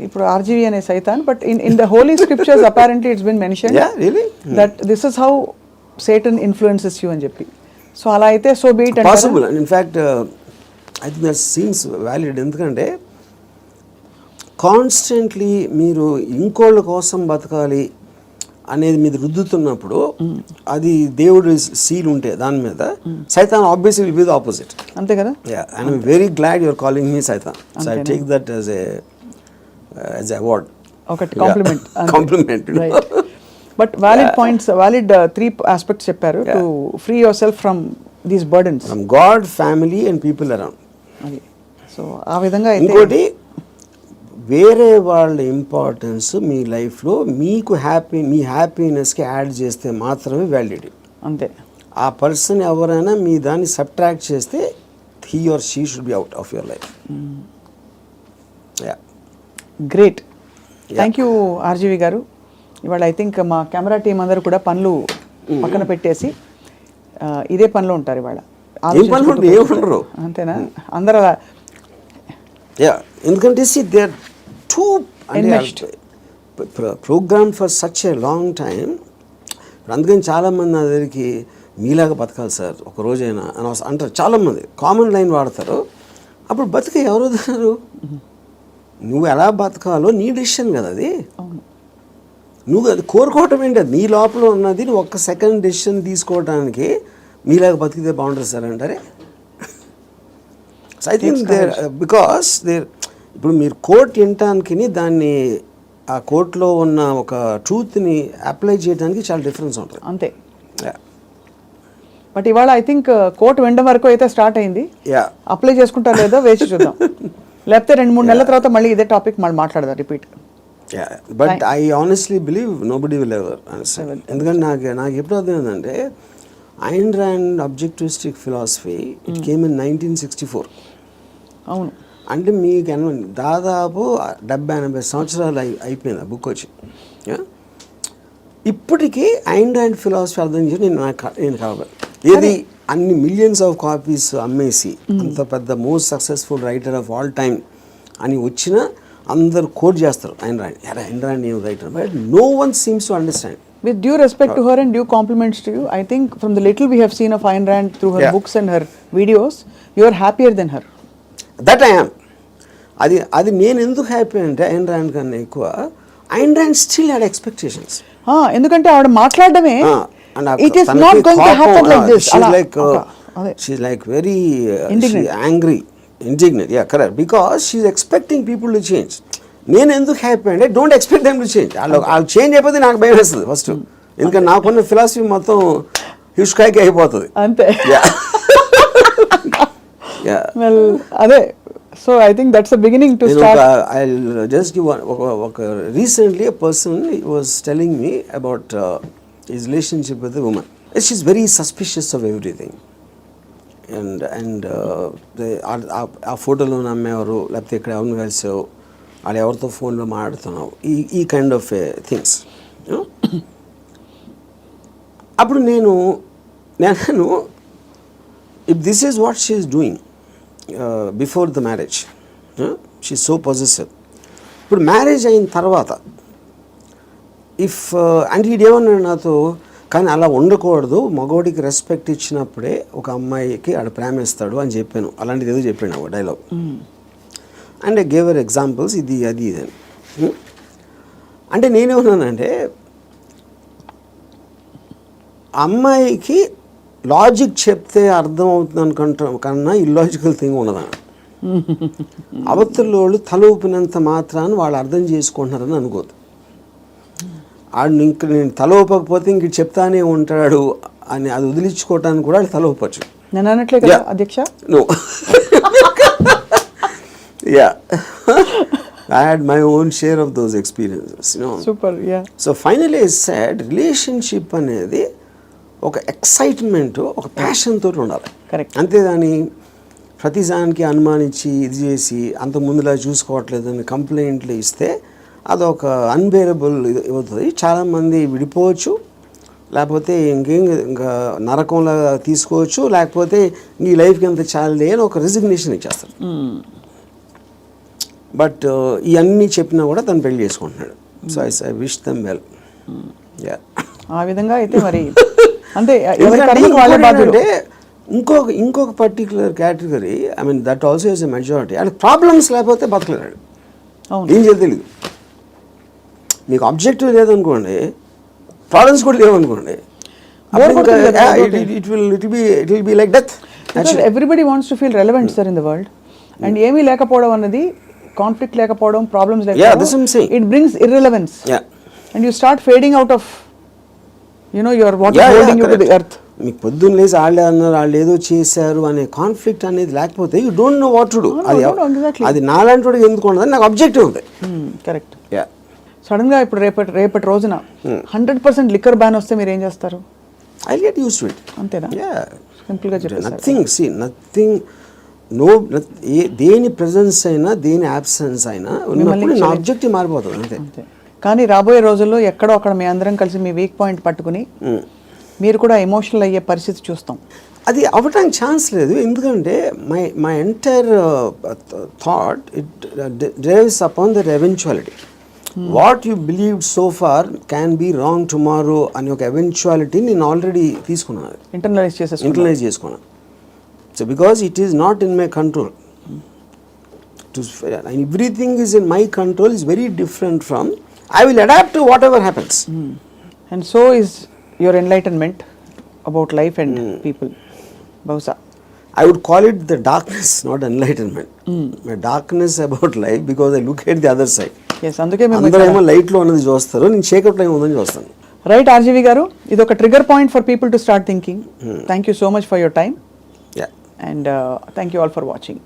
S2: ఇప్పుడు ఆర్జీవి అనే సైతాన్, but in the holy scriptures apparently it's been mention that this is how Satan influences you అని చెప్పి. సో అలా అయితే so be it
S3: possible. In fact I think that seems valid. ఎందుకంటే కాన్స్టెంట్లీ మీరు ఇంకోళ్ళ కోసం బతకాలి అనేది మీద రుద్దుతున్నప్పుడు అది దేవుడు సీల్ ఉంటే దాని మీద సైతాన్ obviously will be the opposite.
S2: అంతే కదా?
S3: And I'm very glad your calling me సైతాన్. So I take that as a award,
S2: ఒకటి compliment.
S3: Compliment.
S2: But valid points, valid 3 aspects చెప్పారు to free yourself from these burdens,
S3: from God, family and people around.
S2: అది so ఆ విధంగా.
S3: ఇంకోటి, వేరే వాళ్ళ importance మీ లైఫ్లో మీకు మీ హ్యాపీనెస్కి యాడ్ చేస్తే మాత్రమే వ్యాలిడిటీ.
S2: అంతే.
S3: ఆ పర్సన్ ఎవరైనా మీ దాన్ని సబ్ట్రాక్ట్ చేస్తే he or she should be out of your life.
S2: Great. Thank you RGV గారు. ఇవాళ ఐ థింక్ మా కెమెరా టీం అందరూ కూడా పనులు పక్కన పెట్టేసి ఇదే పనిలో ఉంటారు ఇవాళ.
S3: ఏమన్నారు
S2: అంతేనా? అందరూ అలా.
S3: ఎందుకంటే they are too program for such a long time. అందుకని చాలామంది నా దగ్గరికి మీలాగా బతకాలి సార్ ఒక రోజైనా అని అంటారు చాలామంది, కామన్ లైన్ వాడతారు. అప్పుడు బతికే ఎవరు వదిలేరు? నువ్వు ఎలా బతకాలో నీ డెసిషన్ కదా అది. నువ్వు అది కోరుకోవటం ఏంటి? అది నీ లోపల ఉన్నది. నువ్వు ఒక్క సెకండ్ డెసిషన్ తీసుకోవడానికి మీలాగా బతికితే బాగుంటుంది సార్ అంటారే. So I think there because there ఇప్పుడు మీరు కోర్ట్ వినటానికి దాన్ని ఆ కోర్టులో ఉన్న ఒక ట్రూత్ని అప్లై చేయడానికి చాలా డిఫరెన్స్ ఉంటుంది
S2: అంతే. బట్ ఇవాళ ఐ థింక్ కోర్టు వినడం వరకు అయితే స్టార్ట్ అయింది. అప్లై చేసుకుంటారో లేదో వేచి చూద్దాం. లేకపోతే 2-3 నెలల తర్వాత మళ్ళీ ఇదే టాపిక్ మళ్ళీ మాట్లాడదాం repeat.
S3: But I honestly believe nobody will ever understand. ఎందుకంటే నాకు ఎప్పుడు అర్థమైందంటే Ayn Rand objectivistic philosophy it came in 1964.
S2: అవును.
S3: అంటే మీకు దాదాపు 70-80 సంవత్సరాలు అయిపోయింది ఆ బుక్ వచ్చి. ఇప్పటికీ ఐన్ ర్యాండ్ ఫిలాసఫీ అర్థం చేసి నేను కావాలి ఏది అన్ని మిలియన్స్ ఆఫ్ కాపీస్ అమ్మేసి అంత పెద్ద most successful writer of all time అని వచ్చిన అందరు కోట్ చేస్తారు ఐన్ ర్యాండ్ నేను writer, but no one seems to understand.
S2: With due respect to her and due compliments to you, I think from the little we have seen of Ayn Rand through her books and her videos, you are happier than her.
S3: That I am. అది నేను ఎందుకు happy అంటే Ayn Rand కన్నా ఎక్కువ Ayn Rand still had expectations.
S2: ఎందుకంటే ఆవిడ మాట్లాడడమే it is not going to happen like this.
S3: She's like very angry, indignant. Yeah, correct. Because she's expecting people to change. నేను ఎందుకు హ్యాపీ అంటే don't expect them to change. వాళ్ళు change అయిపోతే నాకు భయం వేస్తుంది ఫస్ట్. ఎందుకంటే నాకున్న ఫిలాసఫీ మొత్తం హిస్కాయికి అయిపోతుంది
S2: అంతే. వెల్ అదే. So I think that's the beginning to start.
S3: I just give ఒక recently a person was telling me about his relationship with the woman. She's very suspicious of everything. And ఆ ఫోటోలో నమ్మేవారు లేకపోతే ఇక్కడ ఎవరిని కలిసావు వాళ్ళు ఎవరితో ఫోన్లో మాట్లాడుతున్నావు ఈ కైండ్ ఆఫ్ థింగ్స్. అప్పుడు నేను if this is what she is doing before the marriage, she is so possessive. ఇప్పుడు మ్యారేజ్ అయిన తర్వాత అంటే ఇదేమన్నాడు నాతో, కానీ అలా ఉండకూడదు, మగవాడికి రెస్పెక్ట్ ఇచ్చినప్పుడే ఒక అమ్మాయికి ఆడ ప్రేమిస్తాడు అని చెప్పాను. అలాంటిది ఏదో చెప్పాను ఒక dialogue. And I gave our examples ఇది అది అని. అంటే నేనేమన్నానంటే అమ్మాయికి లాజిక్ చెప్తే అర్థం అవుతుంది అనుకుంటాం కన్నా ఇల్లాజికల్ థింగ్ ఉండదని. అవతల వాళ్ళు తల ఊపినంత మాత్రాన్ని వాళ్ళు అర్థం చేసుకుంటున్నారని అనుకోదు. ఇంక నేను తల ఊపకపోతే ఇంక చెప్తానే ఉంటాడు అని అది వదిలించుకోవటానికి కూడా తల ఊపచ్చు.
S2: నేను అనట్లే కదా అధ్యక్ష.
S3: No, yeah, I had my own share of those experiences, you know.
S2: Super, yeah.
S3: So finally I said relationship అనేది ఒక ఎక్సైట్మెంట్, ఒక ప్యాషన్ తోటి ఉండాలి.
S2: కరెక్ట్.
S3: అంతేగాని ప్రతిదానికి అనుమానించి ఇది చేసి అంత ముందులా చూసుకోవట్లేదని కంప్లైంట్లు ఇస్తే అదొక అన్బేరబుల్ ఇది అవుతుంది. చాలామంది విడిపోవచ్చు, లేకపోతే ఇంకా నరకంలా తీసుకోవచ్చు, లేకపోతే నీ లైఫ్కి ఎంత చాలే అని ఒక రిజిగ్నేషన్ ఇచ్చేస్తారు. బట్ ఇవన్నీ చెప్పినా కూడా తను పెళ్లి చేసుకుంటున్నాడు. So I wish them well.
S2: ఆ విధంగా అయితే మరి అంటే
S3: ఇంకొక particular category, I mean that also is a majority. అంటే ప్రాబ్లమ్స్ లేకపోతే బతకలేడు, ఏం చేయాలి తెలియదు. మీకు ఆబ్జెక్టివ్ లేదనుకోండి, ప్రాబ్లమ్స్ కూడా లేవనుకోండి, it will be like death.
S2: Everybody wants to feel relevant sir in the world. And ఏమీ లేకపోవడం అన్నది, కాన్ఫ్లిక్ట్ లేకపోవడం, ప్రాబ్లమ్స్ లేకపోవడం, it brings irrelevance. And you start fading out of your what is holding you to the earth.
S3: మీకు పొద్దున్న లేసి వాళ్ళే అన్నారు, వాళ్ళు ఏదో చేశారు అనే కాన్ఫ్లిక్ట్ అనేది లేకపోతే you don't know what to do. అది నాలాంటి వాడికి ఎందుకు ఉండదు, నాకు ఆబ్జెక్టివ్ ఉంది.
S2: కరెక్ట్. సడన్ గా ఇప్పుడు రేపటి రోజున 100% లిక్కర్ బ్యాన్ వస్తే మీరు ఏం చేస్తారు?
S3: I get use to it.
S2: అంతేనా? సింపుల్ గా చెప్పేసి
S3: నథింగ్ దేని ప్రెజెన్స్ అయినా దేని అబ్సెన్స్ అయినా ఉన్నప్పుడు నా ఆబ్జెక్టివ్ మారిపోతుంది అంతే.
S2: కానీ రాబోయే రోజుల్లో ఎక్కడో అక్కడ మీ అందరం కలిసి మీ వీక్ పాయింట్ పట్టుకుని మీరు కూడా ఎమోషనల్ అయ్యే పరిస్థితి చూస్తాం.
S3: అది అవ్వటానికి ఛాన్స్ లేదు. ఎందుకంటే my entire thought it drives upon that eventuality. What you believed so far can be wrong tomorrow అనే ఒక ఎవెన్చువాలిటీ నేను ఆల్రెడీ తీసుకున్నాను,
S2: ఇంటర్నలైజ్ చేసేసుకుంటారు.
S3: ఇంటర్నలైజ్ చేసుకున్నాను. So because it is not in my control, everything is in my control is very different from I will adapt to whatever happens.
S2: And so is your enlightenment about life and people. బహుశా
S3: I would call it the darkness, not enlightenment. My darkness about life because I look at the other side.
S2: Yes, అందుకే మేము
S3: అందరూ ఏమో లైట్లో ఉన్నది చూస్తారు, నేను చీకట్లో ఏముందని చూస్తాను.
S2: రైట్ ఆర్జీవి గారు, ఇది ఒక trigger point for people to start thinking. Thank you so much for your time
S3: Yeah.
S2: And thank you all for watching.